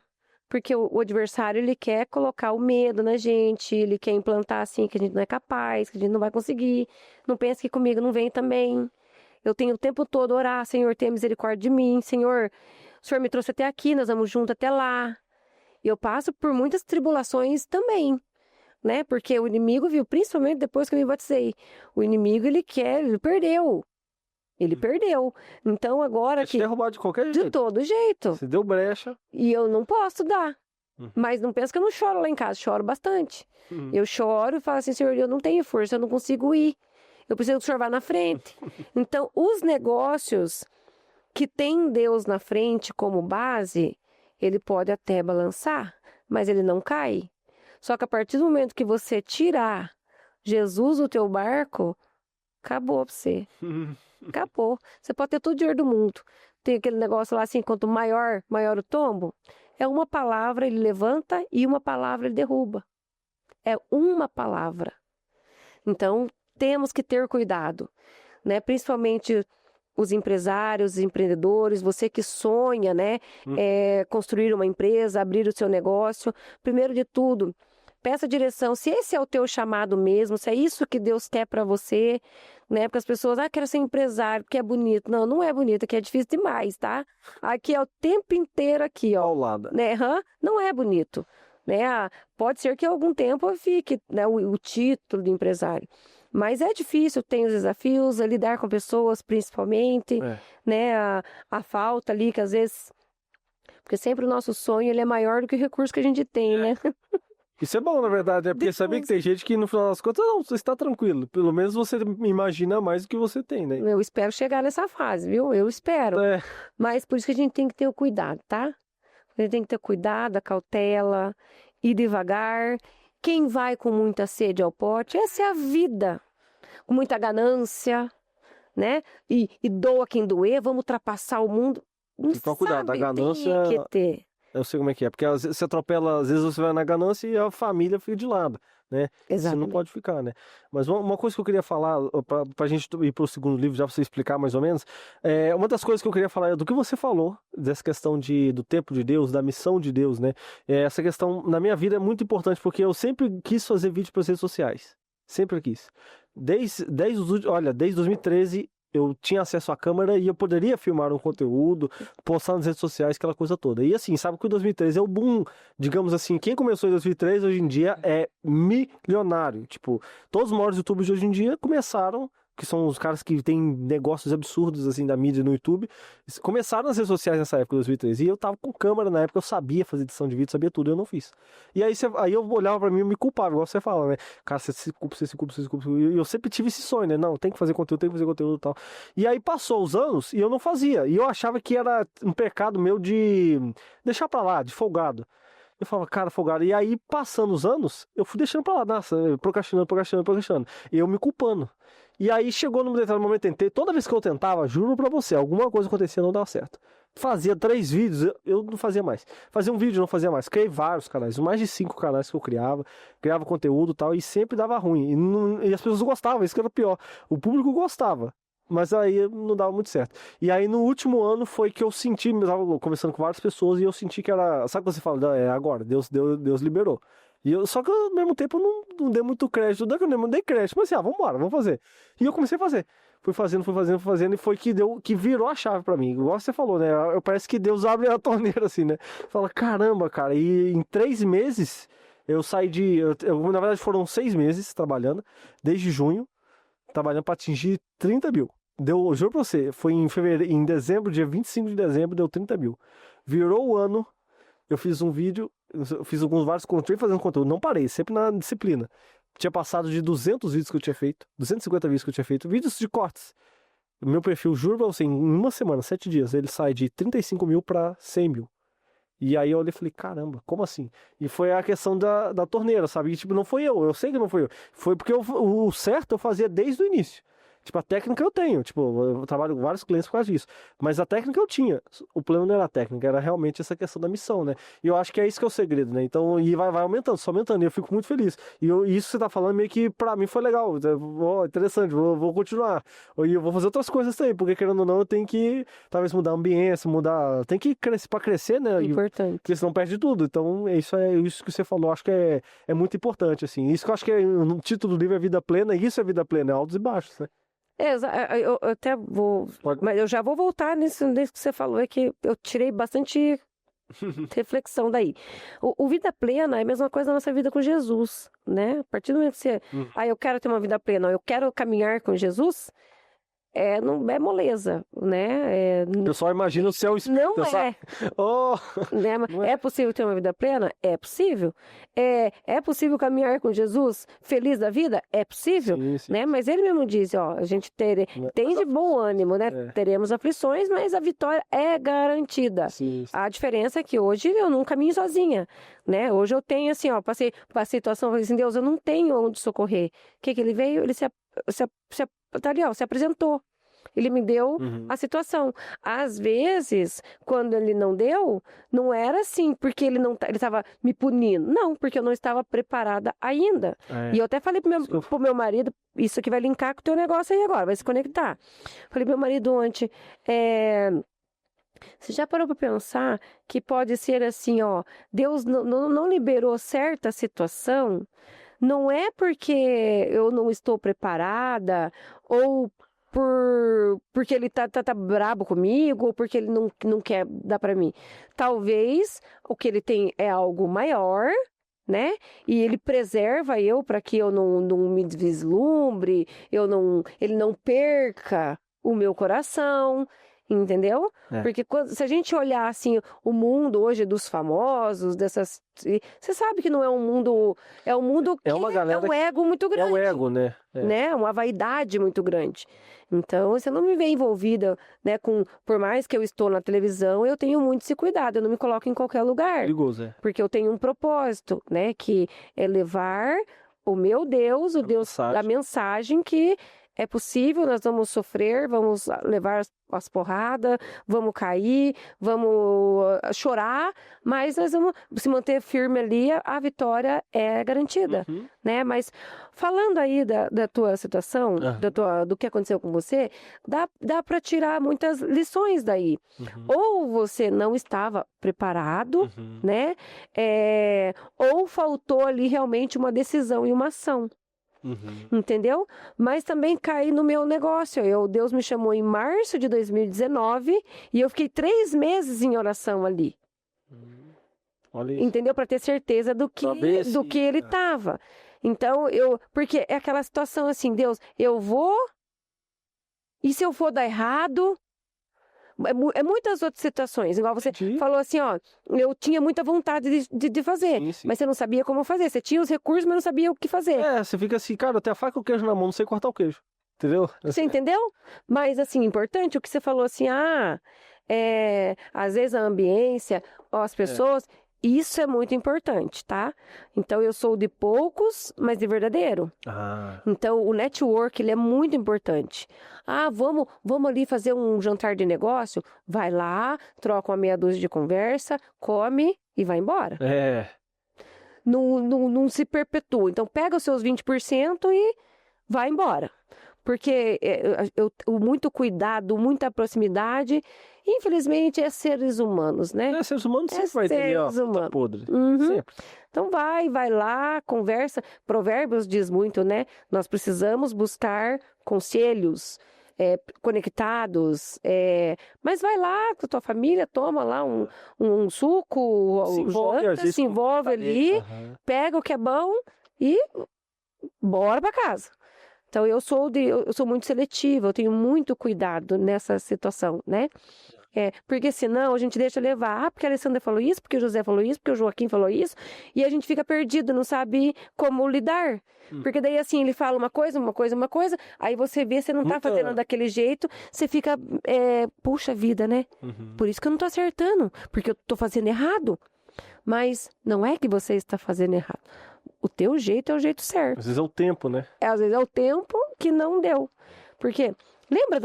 Porque o adversário, ele quer colocar o medo na gente. Ele quer implantar assim, que a gente não é capaz, que a gente não vai conseguir. Não pense que comigo não vem também. Eu tenho o tempo todo orar. Senhor, tenha misericórdia de mim. Senhor, o Senhor me trouxe até aqui, nós vamos juntos até lá. Eu passo por muitas tribulações também, né? Porque o inimigo, viu, principalmente depois que eu me batizei, o inimigo, ele perdeu. Ele perdeu. Então agora que... derrubar de qualquer jeito. De todo jeito. Se deu brecha. E eu não posso dar. Mas não pensa que eu não choro lá em casa, choro bastante. Eu choro e falo assim, Senhor, eu não tenho força, eu não consigo ir. Eu preciso que o Senhor vá na frente. Então, os negócios que tem Deus na frente como base, ele pode até balançar, mas ele não cai. Só que a partir do momento que você tirar Jesus do teu barco, acabou pra você. Acabou. Você pode ter todo o dinheiro do mundo. Tem aquele negócio lá assim, quanto maior o tombo. É uma palavra ele levanta e uma palavra ele derruba. É uma palavra. Então, temos que ter cuidado. né? Principalmente os empresários, os empreendedores, você que sonha, né? Construir uma empresa, abrir o seu negócio. Primeiro de tudo, peça direção, se esse é o teu chamado mesmo, se é isso que Deus quer para você, né? Porque as pessoas, quero ser empresário, porque é bonito. Não, não é bonito, aqui é difícil demais, tá? Aqui é o tempo inteiro aqui, ó. Paulada. Né? Não é bonito, né? Pode ser que algum tempo fique, né, o título de empresário. Mas é difícil, tem os desafios, lidar com pessoas, principalmente, né? A falta ali, que às vezes... Porque sempre o nosso sonho, ele é maior do que o recurso que a gente tem, né? Isso é bom, na verdade, né? Porque sabia que tem gente que no final das contas, não, você está tranquilo. Pelo menos você imagina mais do que você tem, né? Eu espero chegar nessa fase, viu? Eu espero. Mas por isso que a gente tem que ter o cuidado, tá? A gente tem que ter cuidado, a cautela, ir devagar. Quem vai com muita sede ao pote, essa é a vida. Com muita ganância, né? E doa quem doer, vamos ultrapassar o mundo. Não então, cuidado, a ganância... Tem que ter. Eu sei como é que é, porque às vezes você atropela, às vezes você vai na ganância e a família fica de lado, né? Exatamente. Você não pode ficar, né? Mas uma coisa que eu queria falar, pra gente ir pro segundo livro, já pra você explicar mais ou menos, uma das coisas que eu queria falar é do que você falou, dessa questão do tempo de Deus, da missão de Deus, né? Essa questão, na minha vida, é muito importante, porque eu sempre quis fazer vídeo para as redes sociais. Sempre quis. Desde 2013... eu tinha acesso à câmera e eu poderia filmar um conteúdo, postar nas redes sociais, aquela coisa toda. E assim, sabe que o 2013 é o boom, digamos assim, quem começou em 2013 hoje em dia é milionário. Tipo, todos os maiores youtubers de hoje em dia começaram, que são os caras que têm negócios absurdos assim da mídia no YouTube, começaram nas redes sociais nessa época, 2013. E eu tava com câmera na época, eu sabia fazer edição de vídeo, sabia tudo, eu não fiz. E aí eu olhava pra mim e me culpava, igual você fala, né? Cara, você se culpa. E eu sempre tive esse sonho, né? Não, tem que fazer conteúdo e tal. E aí passou os anos e eu não fazia. E eu achava que era um pecado meu de deixar pra lá, de folgado. Eu falava, cara, folgado. E aí, passando os anos, eu fui deixando pra lá, nossa, procrastinando. E eu me culpando. E aí chegou num determinado momento, tentei, toda vez que eu tentava, juro pra você, alguma coisa acontecia, não dava certo. Fazia 3 vídeos, eu não fazia mais. Fazia um vídeo, não fazia mais. Criei vários canais, mais de 5 canais que eu criava conteúdo e tal, e sempre dava ruim. E as pessoas gostavam, isso que era o pior. O público gostava, mas aí não dava muito certo. E aí no último ano foi que eu senti, eu tava conversando com várias pessoas e eu senti que era, sabe o que você fala? Agora, Deus liberou. Só que ao mesmo tempo eu não dei muito crédito, não dei crédito, mas assim, vambora, vamos fazer. E eu comecei a fazer. Fui fazendo, e foi que virou a chave pra mim. Igual você falou, né? Parece que Deus abre a torneira assim, né? Fala, caramba, cara, e em 3 meses eu saí na verdade foram 6 meses trabalhando, desde junho, trabalhando pra atingir 30 mil. Eu juro pra você, foi em dezembro, dia 25 de dezembro, deu 30 mil. Virou o ano, eu fiz um vídeo, eu fiz vários conteúdos, fazendo conteúdo, não parei, sempre na disciplina. Tinha passado de 200 vídeos que eu tinha feito, 250 vídeos que eu tinha feito, vídeos de cortes. O meu perfil, juro pra você, em uma semana, 7 dias, ele sai de 35 mil pra 100 mil. E aí eu olhei e falei, caramba, como assim? E foi a questão da torneira, sabe? E, tipo, não foi eu sei que não foi eu. Foi porque o certo eu fazia desde o início. Tipo, a técnica eu tenho, tipo, eu trabalho com vários clientes por causa disso. Mas a técnica eu tinha. O problema não era a técnica, era realmente essa questão da missão, né? E eu acho que é isso que é o segredo, né? Então, e vai aumentando, só aumentando. E eu fico muito feliz. E isso que você tá falando meio que pra mim foi legal. Interessante, vou continuar. E eu vou fazer outras coisas também, porque querendo ou não, eu tenho que, talvez, mudar a ambiência, tem que crescer pra crescer, né? Importante. Porque senão perde tudo. Então, isso que você falou, acho que é muito importante, assim. Isso que eu acho que no título do livro é Vida Plena, e isso é Vida Plena, é altos e baixos, né? Eu até vou... Mas eu já vou voltar nisso que você falou, é que eu tirei bastante reflexão daí. O vida plena é a mesma coisa na nossa vida com Jesus, né? A partir do momento que você... eu quero ter uma vida plena, eu quero caminhar com Jesus, não é moleza, né? O pessoal imagina o céu... Não é. Oh, né? É possível ter uma vida plena? É possível. É possível caminhar com Jesus feliz da vida? É possível, sim. né? Mas ele mesmo diz, a gente tem de bom ânimo, né? Teremos aflições, mas a vitória é garantida. Sim. A diferença é que hoje eu não caminho sozinha, né? Hoje eu tenho assim, passei por uma situação, falei assim, Deus, eu não tenho onde socorrer. O que ele veio? Ele tá ali, se apresentou. ele me deu a situação. Às vezes, quando ele não deu, não era assim, porque ele estava me punindo. Não, porque eu não estava preparada ainda. E eu até falei pro meu marido, isso aqui vai linkar com o teu negócio aí agora, vai se conectar. Falei pro meu marido ontem, você já parou para pensar que pode ser assim, ó, Deus não liberou certa situação, não é porque eu não estou preparada, ou porque ele tá brabo comigo, ou porque ele não quer dar para mim. Talvez o que ele tem é algo maior, né? E ele preserva eu para que eu não me vislumbre, ele não perca o meu coração. Entendeu? Porque se a gente olhar assim, o mundo hoje dos famosos, você sabe que não é um mundo, é um mundo que é um ego muito grande. É um ego, né? Né? Uma vaidade muito grande. Então, você não me vê envolvida, né, por mais que eu estou na televisão, eu tenho muito esse cuidado, eu não me coloco em qualquer lugar. Perigoso, Porque eu tenho um propósito, né, que é levar o meu Deus, a mensagem que é possível, nós vamos sofrer, vamos levar as porradas, vamos cair, vamos chorar, mas nós vamos se manter firme ali, a vitória é garantida, né? Mas falando aí da tua situação, do que aconteceu com você, dá para tirar muitas lições daí. Ou você não estava preparado, né? Ou faltou ali realmente uma decisão e uma ação. Entendeu? Mas também caí no meu negócio. Deus me chamou em março de 2019 e eu fiquei 3 meses em oração ali. Olha isso. Entendeu? Para ter certeza do que ele estava. Então, porque é aquela situação assim, Deus, eu vou, e se eu for dar errado? É muitas outras situações, igual você falou assim, ó, eu tinha muita vontade de fazer, sim. Mas você não sabia como fazer, você tinha os recursos, mas não sabia o que fazer. Você fica assim, cara, eu tenho a faca e o queijo na mão, não sei cortar o queijo, entendeu? Você entendeu? Mas assim, importante o que você falou assim, às vezes a ambiência, as pessoas, isso é muito importante, tá? Então, eu sou de poucos, mas de verdadeiro. Então, o network, ele é muito importante. Vamos ali fazer um jantar de negócio? Vai lá, troca uma meia dúzia de conversa, come e vai embora. Não se perpetua. Então, pega os seus 20% e vai embora. Porque muito cuidado, muita proximidade, infelizmente, é seres humanos, né? Seres humanos sempre vai ter, tá podre. Sempre. Então vai lá, conversa. Provérbios diz muito, né? Nós precisamos buscar conselhos conectados. Mas vai lá com a tua família, toma lá um suco, se envolve ali, pega o que é bom e bora para casa. Então, eu sou muito seletiva, eu tenho muito cuidado nessa situação, né? Porque senão a gente deixa levar, porque a Alessandra falou isso, porque o José falou isso, porque o Joaquim falou isso, e a gente fica perdido, não sabe como lidar. Porque daí, assim, ele fala uma coisa, aí você vê, você não tá fazendo daquele jeito, você fica, puxa vida, né? Por isso que eu não tô acertando, porque eu tô fazendo errado. Mas não é que você está fazendo errado. O teu jeito é o jeito certo. Às vezes é o tempo, né? Às vezes é o tempo que não deu. Porque, lembra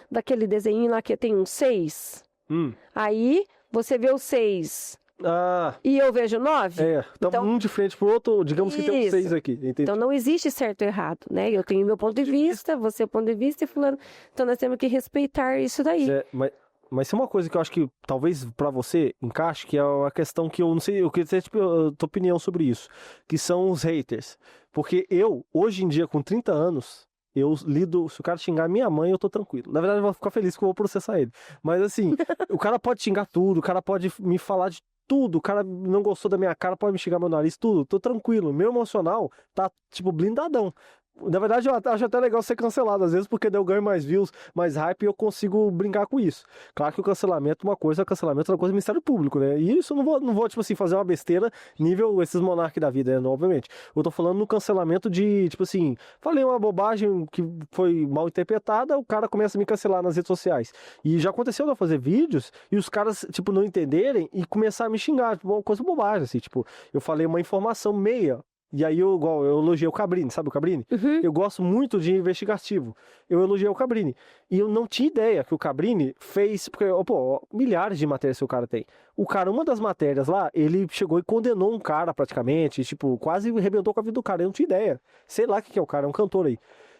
daquele desenho lá que tem um 6? Aí, você vê o 6. E eu vejo 9? Então, um de frente pro outro, digamos que tem um 6 aqui. Entendi. Então, não existe certo e errado, né? Eu tenho meu ponto de vista, você o ponto de vista e fulano. Então, nós temos que respeitar isso daí. Mas tem uma coisa que eu acho que talvez pra você encaixe, que é a questão que eu não sei, eu queria ter a tua opinião sobre isso, que são os haters. Porque hoje em dia, com 30 anos, eu lido, se o cara xingar minha mãe, eu tô tranquilo. Na verdade, eu vou ficar feliz que eu vou processar ele. Mas assim, o cara pode xingar tudo, o cara pode me falar de tudo, o cara não gostou da minha cara, pode me xingar meu nariz, tudo, tô tranquilo. Meu emocional tá, tipo, blindadão. Na verdade, eu acho até legal ser cancelado, às vezes, porque daí eu ganho mais views, mais hype e eu consigo brincar com isso. Claro que o cancelamento, uma coisa é cancelamento, outra coisa é Ministério Público, né? E isso eu não vou tipo assim, fazer uma besteira nível esses monarcas da vida, né? Obviamente. Eu tô falando no cancelamento de, tipo assim, falei uma bobagem que foi mal interpretada, o cara começa a me cancelar nas redes sociais. E já aconteceu de eu fazer vídeos e os caras, tipo, não entenderem e começar a me xingar, tipo, uma coisa bobagem, assim, tipo, eu falei uma informação meia E aí eu elogiei o Cabrini, sabe o Cabrini? Uhum. Eu gosto muito de investigativo. Eu elogiei o Cabrini. E eu não tinha ideia que o Cabrini fez, porque, pô, milhares de matérias que o cara tem. O cara, uma das matérias lá, ele chegou e condenou um cara praticamente, tipo, quase arrebentou com a vida do cara. Eu não tinha ideia. Sei lá o que é o cara, é um cantor aí.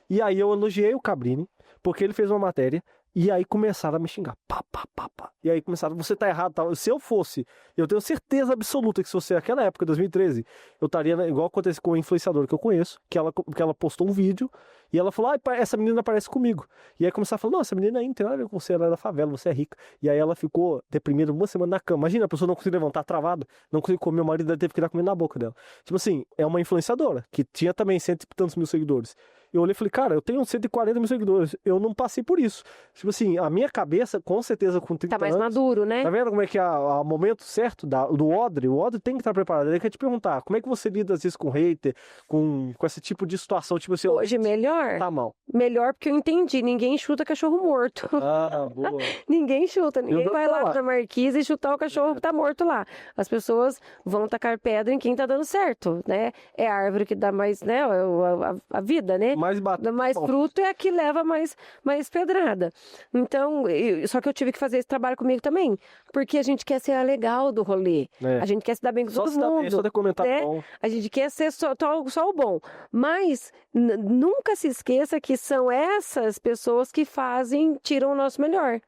E aí eu elogiei o Cabrini, porque ele fez uma matéria. E aí começaram a me xingar. Pá, pá, pá, pá. E aí começaram, você tá errado, tal. Se eu fosse, eu tenho certeza absoluta que se você, naquela época, 2013, eu estaria, igual acontece com a influenciadora que eu conheço, que ela postou um vídeo e ela falou, essa menina parece comigo. E aí começaram a falar, não, essa menina aí não tem nada a ver com você, ela é da favela, você é rica. E aí ela ficou deprimida uma semana na cama. Imagina, a pessoa não conseguiu levantar, travada, não conseguiu comer, o marido teve que dar comida na boca dela. Tipo assim, é uma influenciadora, que tinha também cento e tantos mil seguidores. Eu olhei e falei, cara, eu tenho 140 mil seguidores, eu não passei por isso. Tipo assim, a minha cabeça, com certeza, com 30 Tá mais anos... maduro, né? Tá vendo como é que é o momento certo do Odre? O Odre tem que estar preparado. Ele quer te perguntar, como é que você lida às vezes com hater, com esse tipo de situação? Tipo assim, Hoje melhor? tá mal. Melhor porque eu entendi, ninguém chuta cachorro morto. Ah, boa. Ninguém chuta, ninguém Eu vai vou lá falar. na marquise e chutar o cachorro que tá morto lá. As pessoas vão tacar pedra em quem tá dando certo, né? É a árvore que dá mais, né? A vida, né? Mais Dá mais fruto é a que leva mais pedrada. Então, só que eu tive que fazer esse trabalho comigo também, porque a gente quer ser a legal do rolê. É. A gente quer se dar bem com Só todo se dá bem, mundo. só ter comentário né? bom. A gente quer ser só o bom. Mas nunca se esqueça que são essas pessoas que tiram o nosso melhor.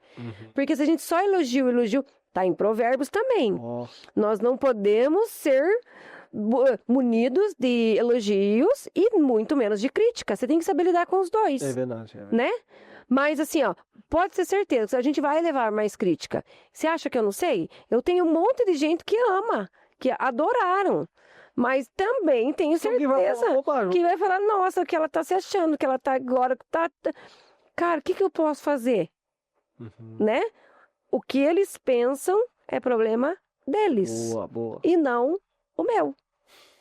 Porque se a gente só elogia o elogio, tá em Provérbios também. Ó, Nós não podemos ser munidos de elogios e muito menos de crítica. Você tem que saber lidar com os dois, é verdade. né? Mas assim, ó, pode ter certeza, a gente vai levar mais crítica. Você acha que eu não sei? Eu tenho um monte de gente que ama, que adoraram. Mas também tenho Alguém vai certeza falar, opa, que vai falar, nossa, que ela tá se achando, que ela tá agora, Cara, o que eu posso fazer? Né? O que eles pensam é problema deles. Boa, boa. E não o meu,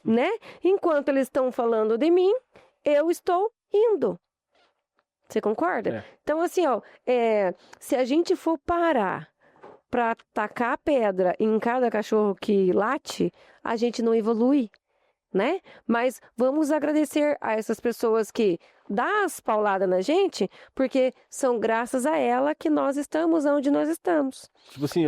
né? Enquanto eles estão falando de mim, eu estou indo. Você concorda? É. Então, assim, ó, se a gente for parar para tacar a pedra em cada cachorro que late, a gente não evolui, né? Mas vamos agradecer a essas pessoas que dão as pauladas na gente, porque são graças a ela que nós estamos onde nós estamos. Tipo assim,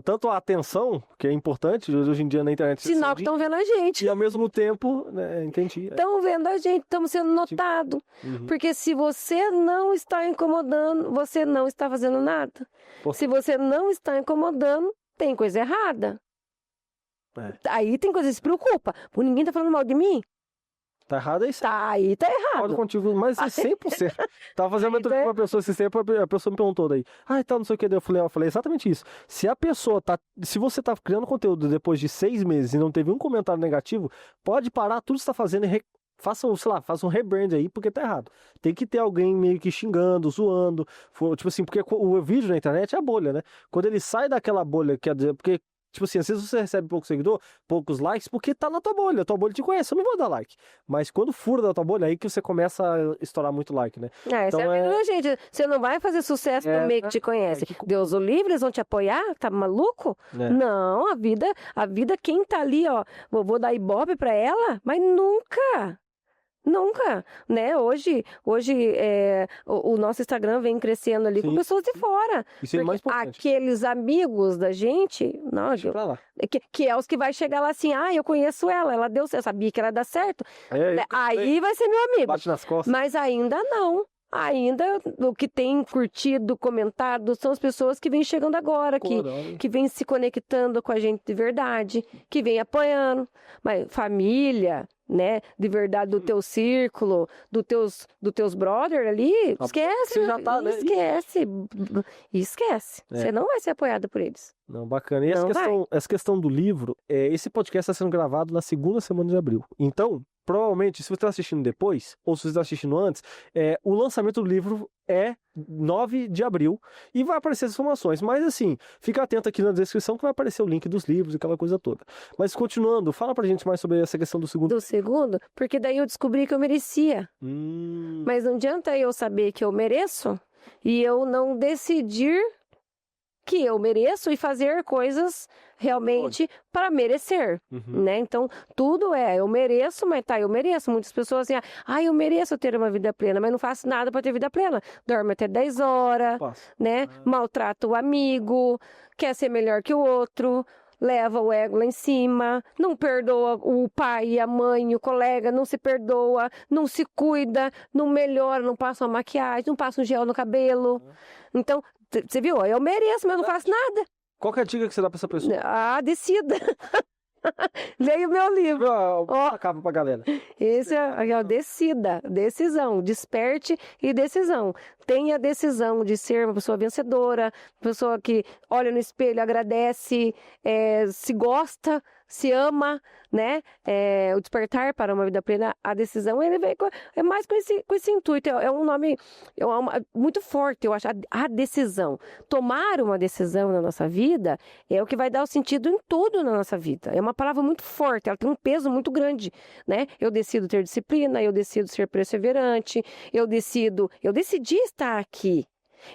tanto a atenção, que é importante hoje em dia na internet. Sinal que estão vendo a gente. E ao mesmo tempo, né, entendi. Estão vendo a gente, estamos sendo notados. Porque se você não está incomodando, você não está fazendo nada. Pô. Se você não está incomodando, tem coisa errada. Aí tem coisa que se preocupa. Pô, ninguém tá falando mal de mim? Tá errado aí. Aí tá errado. Concordo contigo, mas 100%. Tava fazendo uma entrevista com uma pessoa esse tempo, a pessoa me perguntou daí. Então, não sei o que, eu falei exatamente isso. Se você tá criando conteúdo depois de 6 meses e não teve um comentário negativo, pode parar tudo que você tá fazendo e faça um rebrand aí, porque tá errado. Tem que ter alguém meio que xingando, zoando, tipo assim, porque o vídeo na internet é a bolha, né? Quando ele sai daquela bolha, quer dizer, porque tipo assim, às vezes você recebe pouco seguidor, poucos likes, porque tá na tua bolha te conhece, eu não vou dar like. Mas quando fura da tua bolha, aí que você começa a estourar muito like, né? Essa é a vida da gente. Você não vai fazer sucesso no meio que te conhece. Deus o livre, eles vão te apoiar? Tá maluco? Não, a vida, quem tá ali, ó, vou dar ibope pra ela, mas nunca, né? Hoje o nosso Instagram vem crescendo ali com pessoas de fora. Isso é mais importante. Aqueles amigos da gente, não, que é os que vai chegar lá assim, eu conheço ela deu certo, eu sabia que ela ia dar certo. Aí vai ser meu amigo. Bate nas costas. Mas ainda não. Ainda o que tem curtido, comentado, são as pessoas que vêm chegando agora, que vêm se conectando com a gente de verdade, que vêm apoiando. Mas família, né, de verdade, do teu círculo, dos teus brothers ali, esquece. Você já tá, né? Esquece. Você não vai ser apoiada por eles. Não, bacana. E essa questão do livro, esse podcast está sendo gravado na segunda semana de abril. Então, provavelmente, se você está assistindo depois, ou se você está assistindo antes, o lançamento do livro é 9 de abril e vai aparecer as informações. Mas assim, fica atento aqui na descrição que vai aparecer o link dos livros e aquela coisa toda. Mas continuando, fala pra gente mais sobre essa questão do segundo. Do segundo? Porque daí eu descobri que eu merecia. Mas não adianta eu saber que eu mereço e eu não decidir que eu mereço e fazer coisas realmente para merecer, né? Então, tudo eu mereço, mas eu mereço. Muitas pessoas assim, eu mereço ter uma vida plena, mas não faço nada para ter vida plena. Dorme até 10 horas, né? Maltrata o amigo, quer ser melhor que o outro, leva o ego lá em cima, não perdoa o pai, a mãe, o colega, não se perdoa, não se cuida, não melhora, não passa uma maquiagem, não passa um gel no cabelo. Então, você viu? Eu mereço, mas não faço nada. Qual que é a dica que você dá pra essa pessoa? Decida. Leia o meu livro. A capa pra galera. Esse é decida, decisão, desperte e decisão. Tenha a decisão de ser uma pessoa vencedora, uma pessoa que olha no espelho, agradece, se gosta, se ama, né? O despertar para uma vida plena, a decisão, ele vem mais com esse intuito. É um nome muito forte, eu acho, a decisão. Tomar uma decisão na nossa vida é o que vai dar o sentido em tudo na nossa vida. É uma palavra muito forte, ela tem um peso muito grande, né? Eu decido ter disciplina, eu decido ser perseverante, eu decidi estar aqui.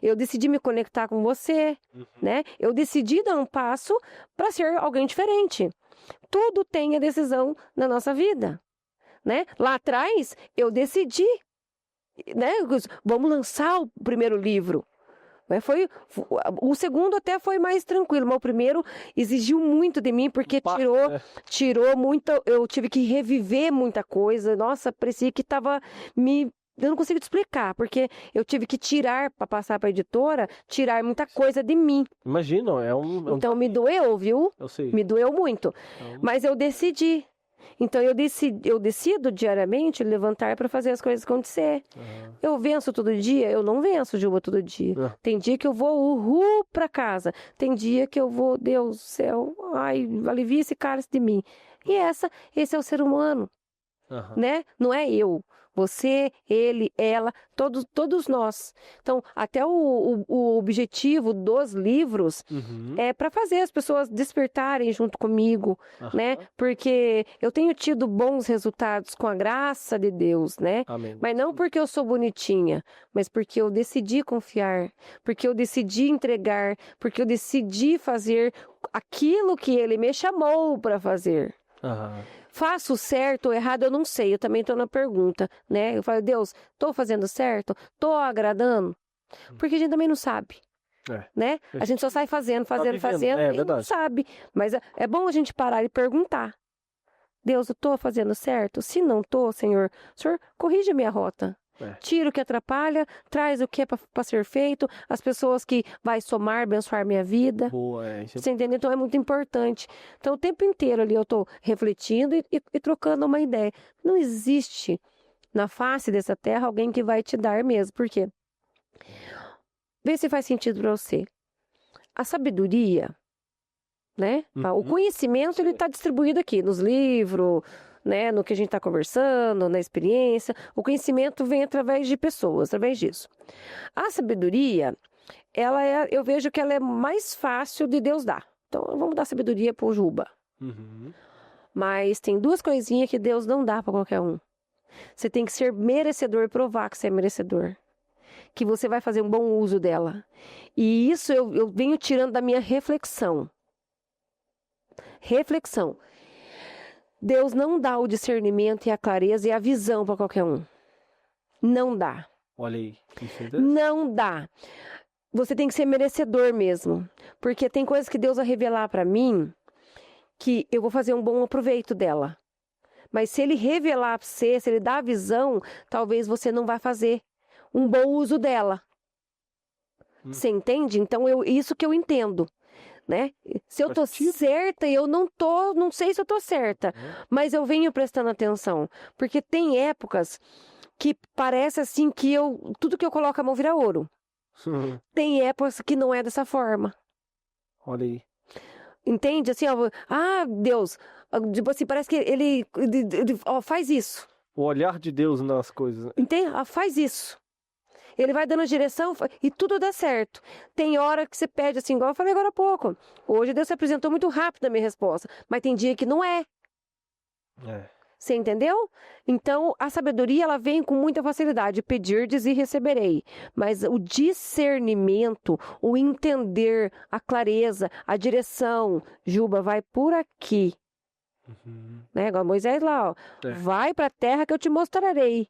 Eu decidi me conectar com você, né? Eu decidi dar um passo para ser alguém diferente. Tudo tem a decisão na nossa vida, né? Lá atrás, eu decidi, né? Vamos lançar o primeiro livro. O segundo até foi mais tranquilo, mas o primeiro exigiu muito de mim, porque tirou muito, eu tive que reviver muita coisa. Nossa, parecia que estava eu não consigo te explicar, porque eu tive que tirar, para passar para a editora, tirar muita coisa de mim. Imagina, Então me doeu, viu? Eu sei. Me doeu muito. Mas eu decidi. Então eu decido diariamente levantar para fazer as coisas acontecer. Eu venço todo dia? Eu não venço, Juba, todo dia. Tem dia que eu vou para casa. Tem dia que eu vou, Deus do céu, alivia esse cálice de mim. E esse é o ser humano, né? Não é eu. Você, ele, ela, todos nós. Então, até o objetivo dos livros é para fazer as pessoas despertarem junto comigo, né? Porque eu tenho tido bons resultados com a graça de Deus, né? Amém. Mas não porque eu sou bonitinha, mas porque eu decidi confiar, porque eu decidi entregar, porque eu decidi fazer aquilo que Ele me chamou para fazer. Faço certo ou errado, eu não sei. Eu também estou na pergunta, né? Eu falo, Deus, estou fazendo certo? Estou agradando? Porque a gente também não sabe, né? A gente só sai fazendo e não sabe. Mas é bom a gente parar e perguntar. Deus, eu estou fazendo certo? Se não estou, Senhor, corrige a minha rota. Tira o que atrapalha, traz o que é para ser feito, as pessoas que vai somar, abençoar minha vida. Você entendeu? Então é muito importante. Então o tempo inteiro ali eu estou refletindo e trocando uma ideia. Não existe na face dessa terra alguém que vai te dar mesmo. Por quê? Vê se faz sentido para você. A sabedoria, né? O conhecimento, ele está distribuído aqui nos livros, né, no que a gente está conversando, na experiência. O conhecimento vem através de pessoas, através disso. A sabedoria, eu vejo que ela é mais fácil de Deus dar. Então, vamos dar sabedoria para o Juba. Mas tem duas coisinhas que Deus não dá para qualquer um. Você tem que ser merecedor, provar que você é merecedor. Que você vai fazer um bom uso dela. E isso eu venho tirando da minha reflexão. Deus não dá o discernimento e a clareza e a visão para qualquer um. Não dá. Olha aí. Não dá. Você tem que ser merecedor mesmo. Porque tem coisas que Deus vai revelar para mim que eu vou fazer um bom aproveito dela. Mas se Ele revelar para você, se Ele dar a visão, talvez você não vá fazer um bom uso dela. Você entende? Então, isso que eu entendo. Né? Se eu tô certa, eu não sei se eu tô certa, mas eu venho prestando atenção, porque tem épocas que parece assim que tudo que eu coloco a mão vira ouro. Tem épocas que não é dessa forma. Olha aí. Entende? Assim, Deus, tipo assim, parece que ele faz isso. O olhar de Deus nas coisas. Entende? Faz isso. Ele vai dando direção e tudo dá certo. Tem hora que você pede assim, igual eu falei agora há pouco. Hoje Deus se apresentou muito rápido na minha resposta. Mas tem dia que não é. Você entendeu? Então, a sabedoria, ela vem com muita facilidade. Pedirdes e receberei. Mas o discernimento, o entender, a clareza, a direção. Juba, vai por aqui. Né? Igual Moisés lá, ó. Vai para a terra que eu te mostrarei.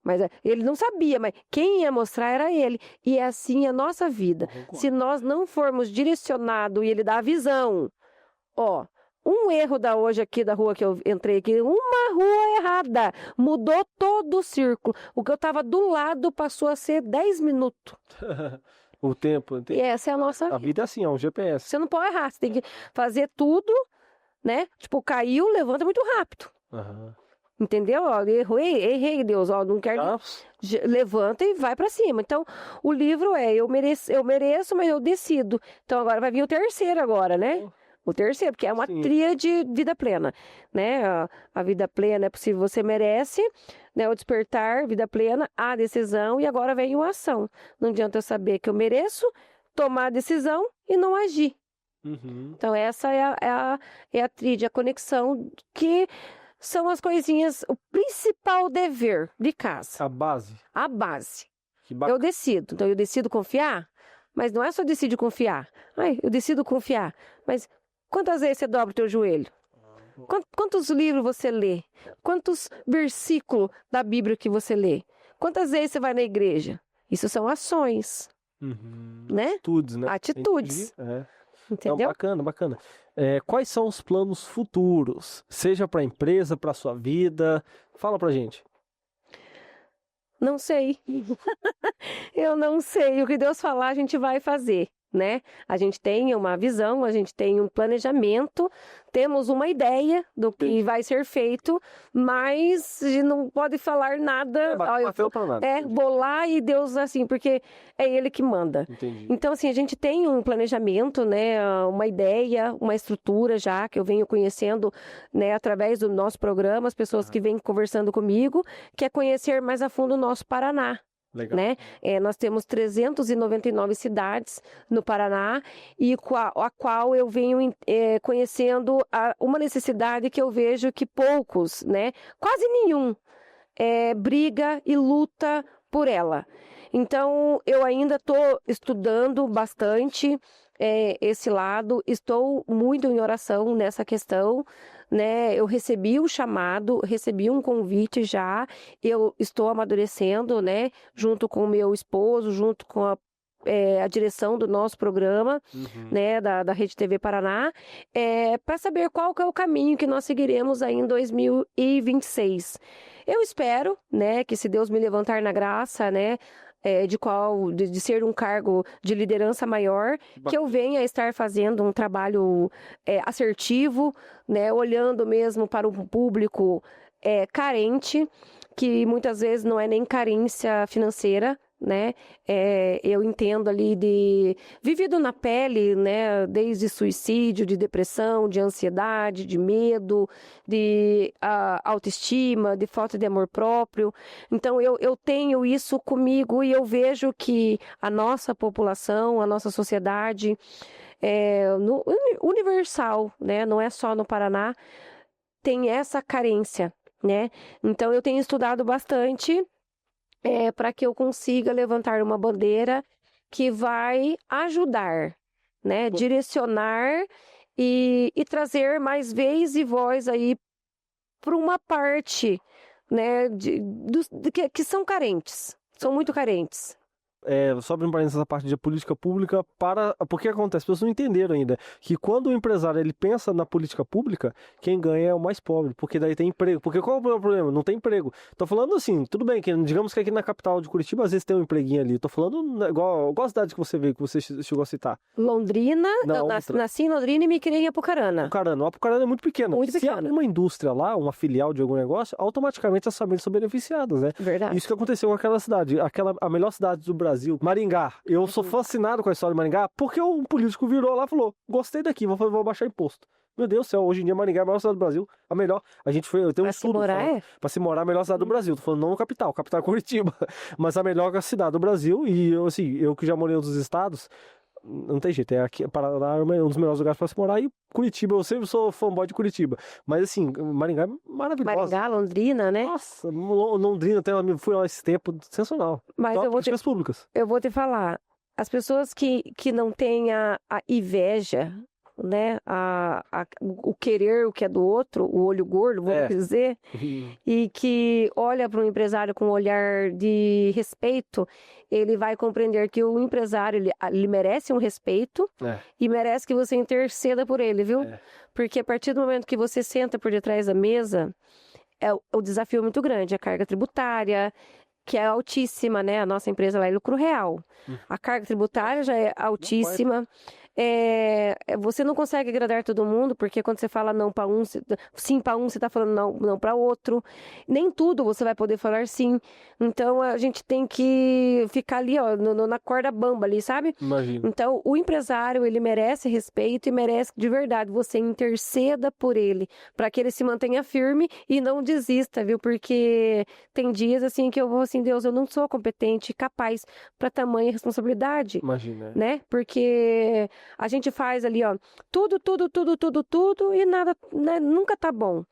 Mas ele não sabia, mas quem ia mostrar era ele. E é assim a nossa vida. Se nós não formos direcionados e ele dá a visão, ó, um erro da hoje aqui, da rua que eu entrei aqui, uma rua errada, mudou todo o círculo. O que eu estava do lado passou a ser 10 minutos. O tempo. E essa é a nossa vida. A vida é assim, é um GPS. Você não pode errar, você tem que fazer tudo, né? Tipo, caiu, levanta muito rápido. Entendeu? Ó, errei, Deus, ó, não quero. Levanta e vai pra cima. Então, o livro é eu mereço, mas eu decido. Então, agora vai vir o terceiro agora, né? O terceiro, porque é uma tríade de vida plena, né? A vida plena é possível, você merece, né? O despertar, vida plena, a decisão e agora vem a ação. Não adianta eu saber que eu mereço, tomar a decisão e não agir. Então, essa é a tríade, a conexão que são as coisinhas, o principal dever de casa. A base. A base. Que bacana. Eu decido. Então, eu decido confiar, mas não é só decidir confiar. Ai, eu decido confiar, mas quantas vezes você dobra o teu joelho? Quantos livros você lê? Quantos versículos da Bíblia que você lê? Quantas vezes você vai na igreja? Isso são ações, né? Atitudes, né? Atitudes. Entendeu? Não, bacana. Quais são os planos futuros? Seja para a empresa, para a sua vida? Fala pra gente. Não sei. Eu não sei. O que Deus falar, a gente vai fazer, né? A gente tem uma visão, a gente tem um planejamento, temos uma ideia do que vai ser feito, mas a gente não pode falar nada. Vou lá e Deus assim, porque é Ele que manda. Entendi. Então, assim, a gente tem um planejamento, né? Uma ideia, uma estrutura já que eu venho conhecendo, né? Através do nosso programa, as pessoas que vêm conversando comigo, que é conhecer mais a fundo o nosso Paraná. Legal. Né? Nós temos 399 cidades no Paraná e a qual eu venho conhecendo uma necessidade que eu vejo que poucos, né? Quase nenhum, briga e luta por ela. Então, eu ainda estou estudando bastante esse lado, estou muito em oração nessa questão, né? Eu recebi o chamado, recebi um convite já, eu estou amadurecendo, né? Junto com o meu esposo, junto com a direção do nosso programa, né, da Rede TV Paraná, para saber qual que é o caminho que nós seguiremos aí em 2026. Eu espero, né, que se Deus me levantar na graça, né, de ser um cargo de liderança maior, que eu venha a estar fazendo um trabalho assertivo, né, olhando mesmo para um público carente, que muitas vezes não é nem carência financeira, né? Eu entendo ali de vivido na pele, né? Desde suicídio, de depressão, de ansiedade, de medo, de autoestima, de falta de amor próprio. Então eu tenho isso comigo e eu vejo que a nossa população, a nossa sociedade universal, né? Não é só no Paraná, tem essa carência, né? Então eu tenho estudado bastante para que eu consiga levantar uma bandeira que vai ajudar, né? Direcionar e trazer mais vez e voz aí para uma parte, né? Que são carentes, são muito carentes. Só abrindo parênteses essa parte de política pública, porque acontece, as pessoas não entenderam ainda que quando o empresário ele pensa na política pública, quem ganha é o mais pobre, porque daí tem emprego. Porque qual é o problema? Não tem emprego. Tô falando assim, tudo bem, que digamos que aqui na capital de Curitiba às vezes tem um empreguinho ali. Tô falando igual a cidade que você veio, que você chegou a citar. Londrina, eu nasci em Londrina e me criei em Apucarana. Apucarana é muito pequena. Muito pequena. Se abre uma indústria lá, uma filial de algum negócio, automaticamente as famílias são beneficiadas, né? Verdade. Isso que aconteceu com aquela cidade, a melhor cidade do Brasil, Maringá. Eu sou fascinado com a história de Maringá, porque um político virou lá e falou, gostei daqui, vou baixar imposto. Meu Deus do céu, hoje em dia Maringá é a maior cidade do Brasil, a melhor. Eu tenho um estudo pra se morar a melhor cidade do Brasil. Tô falando não no capital é Curitiba, mas a melhor cidade do Brasil. E eu que já morei em outros estados, Não tem jeito, aqui, Paraná é um dos melhores lugares para se morar, e Curitiba, eu sempre sou fanboy de Curitiba, mas assim, Maringá é maravilhosa. Maringá, Londrina, né? Nossa, Londrina, até fui lá esse tempo, sensacional. Mas Top, eu vou políticas públicas. eu vou te falar, as pessoas que não têm a inveja, né, o querer o que é do outro, o olho gordo, vamos dizer, e que olha para um empresário com um olhar de respeito, ele vai compreender que o empresário, ele merece um respeito e merece que você interceda por ele, viu? Porque a partir do momento que você senta por detrás da mesa, o desafio é muito grande, a carga tributária, que é altíssima, né? A nossa empresa lá é lucro real. A carga tributária já é altíssima. Você não consegue agradar todo mundo, porque quando você fala não para um, sim para um, você está falando não para outro. Nem tudo você vai poder falar sim. Então a gente tem que ficar ali, ó, na corda bamba ali, sabe? Imagino. Então o empresário, ele merece respeito e merece de verdade você interceda por ele, para que ele se mantenha firme e não desista, viu? Porque tem dias assim que eu vou assim, Deus, eu não sou competente, capaz para tamanha responsabilidade. Imagina. Né? Porque a gente faz ali, ó, tudo e nada, né, nunca tá bom.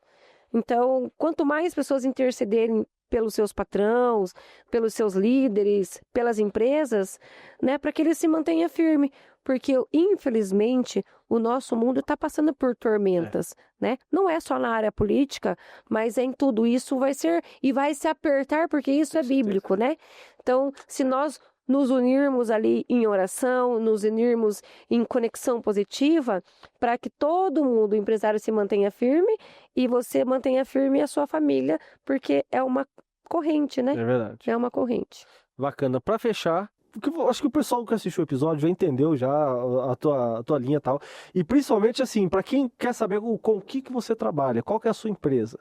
Então, quanto mais pessoas intercederem pelos seus patrões, pelos seus líderes, pelas empresas, né, para que ele se mantenha firme, porque infelizmente o nosso mundo está passando por tormentas, né? Não é só na área política, mas em tudo isso vai ser e vai se apertar, porque isso é bíblico, né? Então, se nós nos unirmos ali em oração, nos unirmos em conexão positiva, para que todo mundo, o empresário, se mantenha firme e você mantenha firme a sua família, porque é uma corrente, né? É verdade. É uma corrente. Bacana. Para fechar, porque eu acho que o pessoal que assistiu o episódio já entendeu já a tua linha e tal. E principalmente assim, para quem quer saber com o que você trabalha, qual que é a sua empresa?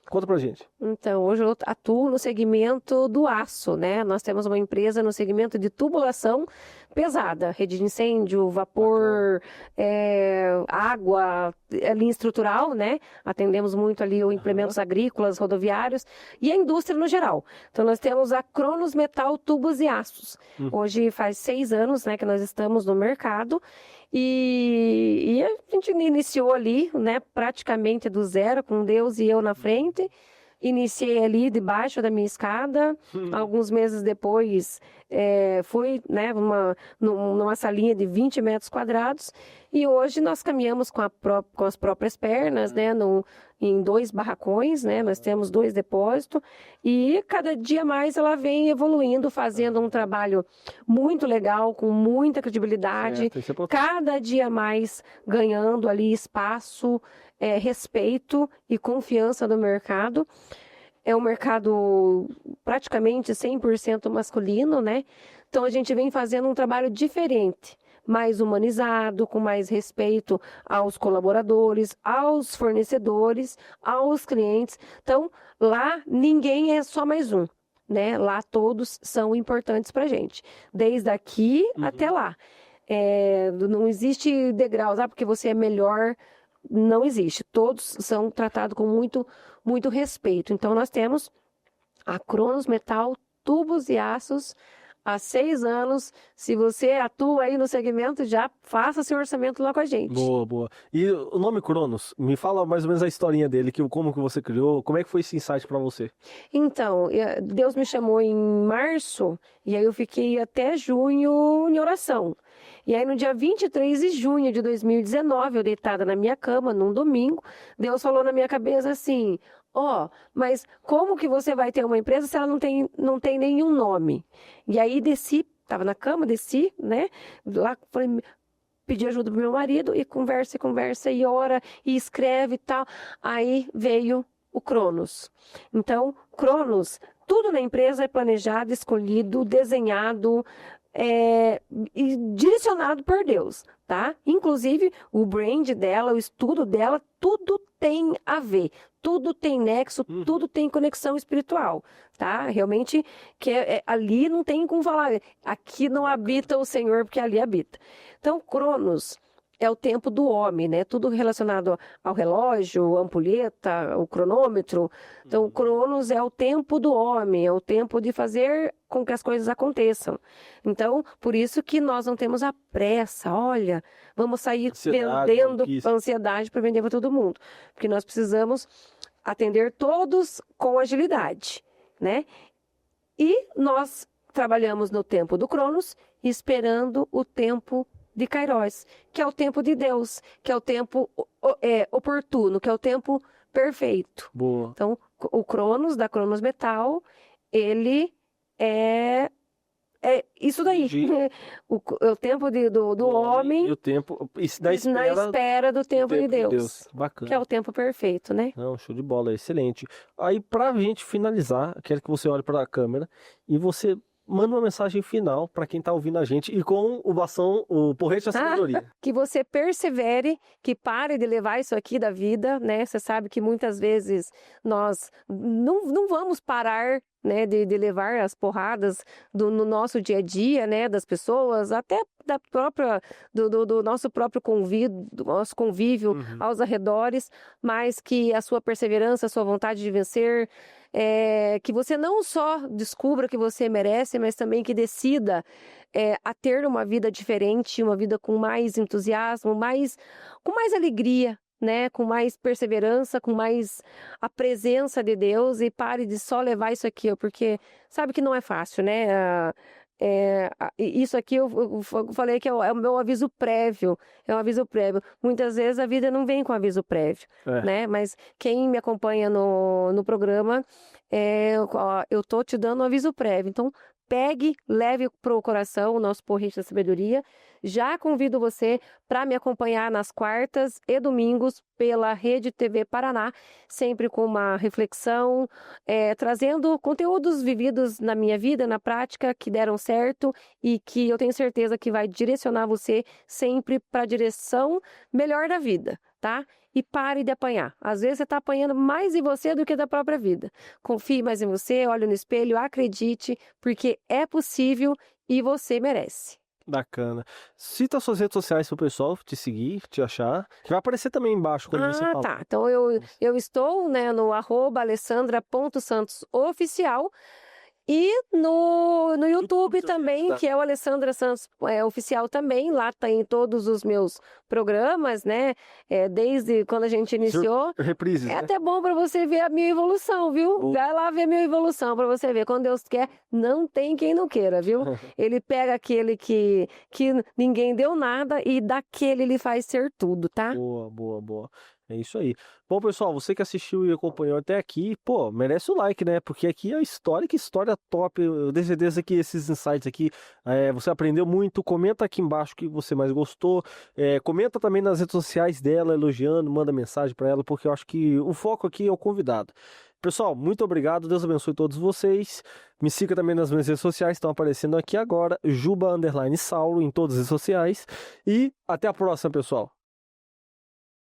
Conta pra gente. Então, hoje eu atuo no segmento do aço, né? Nós temos uma empresa no segmento de tubulação pesada, rede de incêndio, vapor, água, linha estrutural, né? Atendemos muito ali os implementos agrícolas, rodoviários e a indústria no geral. Então, nós temos a Cronos Metal Tubos e Aços. Hoje faz 6 anos, né, que nós estamos no mercado. E a gente iniciou ali, né, praticamente do zero, com Deus e eu na frente. Iniciei ali debaixo da minha escada. Alguns meses depois, fui, né, numa salinha de 20 metros quadrados. E hoje nós caminhamos com as próprias pernas, né, em 2 barracões, né, nós temos 2 depósitos. E cada dia mais ela vem evoluindo, fazendo um trabalho muito legal, com muita credibilidade. Cada dia mais ganhando ali espaço, respeito e confiança no mercado. É um mercado praticamente 100% masculino, né? Então a gente vem fazendo um trabalho diferente, mais humanizado, com mais respeito aos colaboradores, aos fornecedores, aos clientes. Então lá ninguém é só mais um, né? Lá todos são importantes pra gente, desde aqui até lá. Não existe degraus, porque você é melhor. Não existe, todos são tratados com muito respeito. Então nós temos a Cronos Metal Tubos e Aços há 6 anos. Se você atua aí no segmento, já faça seu orçamento lá com a gente. Boa. E o nome Cronos, me fala mais ou menos a historinha dele, como que você criou, como é que foi esse insight para você? Então, Deus me chamou em março e aí eu fiquei até junho em oração. E aí no dia 23 de junho de 2019, eu deitada na minha cama, num domingo, Deus falou na minha cabeça assim: mas como que você vai ter uma empresa se ela não tem nenhum nome? E aí desci, estava na cama, desci, né? Lá falei, pedi ajuda pro meu marido e conversa e ora e escreve e tal. Aí veio o Cronos. Então, Cronos, tudo na empresa é planejado, escolhido, desenhado, e direcionado por Deus, tá? Inclusive o brand dela, o estudo dela, tudo tem a ver, tudo tem nexo, tudo tem conexão espiritual, tá? Realmente que ali não tem como falar, aqui não habita o Senhor, porque ali habita. Então, Cronos é o tempo do homem, né? Tudo relacionado ao relógio, ampulheta, o cronômetro. Então, o Cronos é o tempo do homem, é o tempo de fazer com que as coisas aconteçam. Então, por isso que nós não temos a pressa. Olha, vamos sair vendendo ansiedade para vender para todo mundo. Porque nós precisamos atender todos com agilidade, né? E nós trabalhamos no tempo do Cronos, esperando o tempo de Kairos, que é o tempo de Deus, que é o tempo oportuno, que é o tempo perfeito. Boa. Então, o Cronos, da Cronos Metal, ele é isso daí. O tempo do homem e o tempo na espera do tempo de Deus. Bacana. Que é o tempo perfeito, né? Não, show de bola, excelente. Aí, pra gente finalizar, quero que você olhe para a câmera e você manda uma mensagem final para quem tá ouvindo a gente e com o bastão, o porrete da sabedoria. Que você persevere, que pare de levar isso aqui da vida, né? Você sabe que muitas vezes nós não vamos parar, né, de levar as porradas no nosso dia a dia, né, das pessoas, até da própria do nosso próprio convívio, do nosso convívio aos arredores, mas que a sua perseverança, a sua vontade de vencer, que você não só descubra que você merece, mas também que decida a ter uma vida diferente, uma vida com mais entusiasmo, com mais alegria, né, com mais perseverança, com mais a presença de Deus, e pare de só levar isso aqui, porque sabe que não é fácil, né? Isso aqui eu falei que é o meu aviso prévio, é um aviso prévio. Muitas vezes a vida não vem com aviso prévio, né? Mas quem me acompanha no programa, eu tô te dando um aviso prévio. Então, pegue, leve para o coração o nosso porrete da sabedoria. Já convido você para me acompanhar nas quartas e domingos pela Rede TV Paraná, sempre com uma reflexão, trazendo conteúdos vividos na minha vida, na prática, que deram certo e que eu tenho certeza que vai direcionar você sempre para a direção melhor da vida, tá? E pare de apanhar. Às vezes você está apanhando mais em você do que da própria vida. Confie mais em você, olhe no espelho, acredite, porque é possível e você merece. Bacana. Cita suas redes sociais para o pessoal te seguir, te achar. Que vai aparecer também embaixo quando você fala. Tá. Então eu estou, né, no @alessandra.santosoficial. E no YouTube também, que é o Alessandra Santos Oficial também. Lá tem todos os meus programas, né? Desde quando a gente iniciou. Reprises, É né? até bom para você ver a minha evolução, viu? Vai lá ver a minha evolução para você ver. Quando Deus quer, não tem quem não queira, viu? Ele pega aquele que ninguém deu nada e daquele ele faz ser tudo, tá? Boa. É isso aí. Bom, pessoal, você que assistiu e acompanhou até aqui, pô, merece o like, né? Porque aqui é história, que história top. Eu tenho certeza que esses insights aqui, você aprendeu muito. Comenta aqui embaixo o que você mais gostou. Comenta também nas redes sociais dela, elogiando, manda mensagem para ela, porque eu acho que o foco aqui é o convidado. Pessoal, muito obrigado. Deus abençoe todos vocês. Me siga também nas minhas redes sociais, estão aparecendo aqui agora, Juba_Saulo em todas as redes sociais. E até a próxima, pessoal.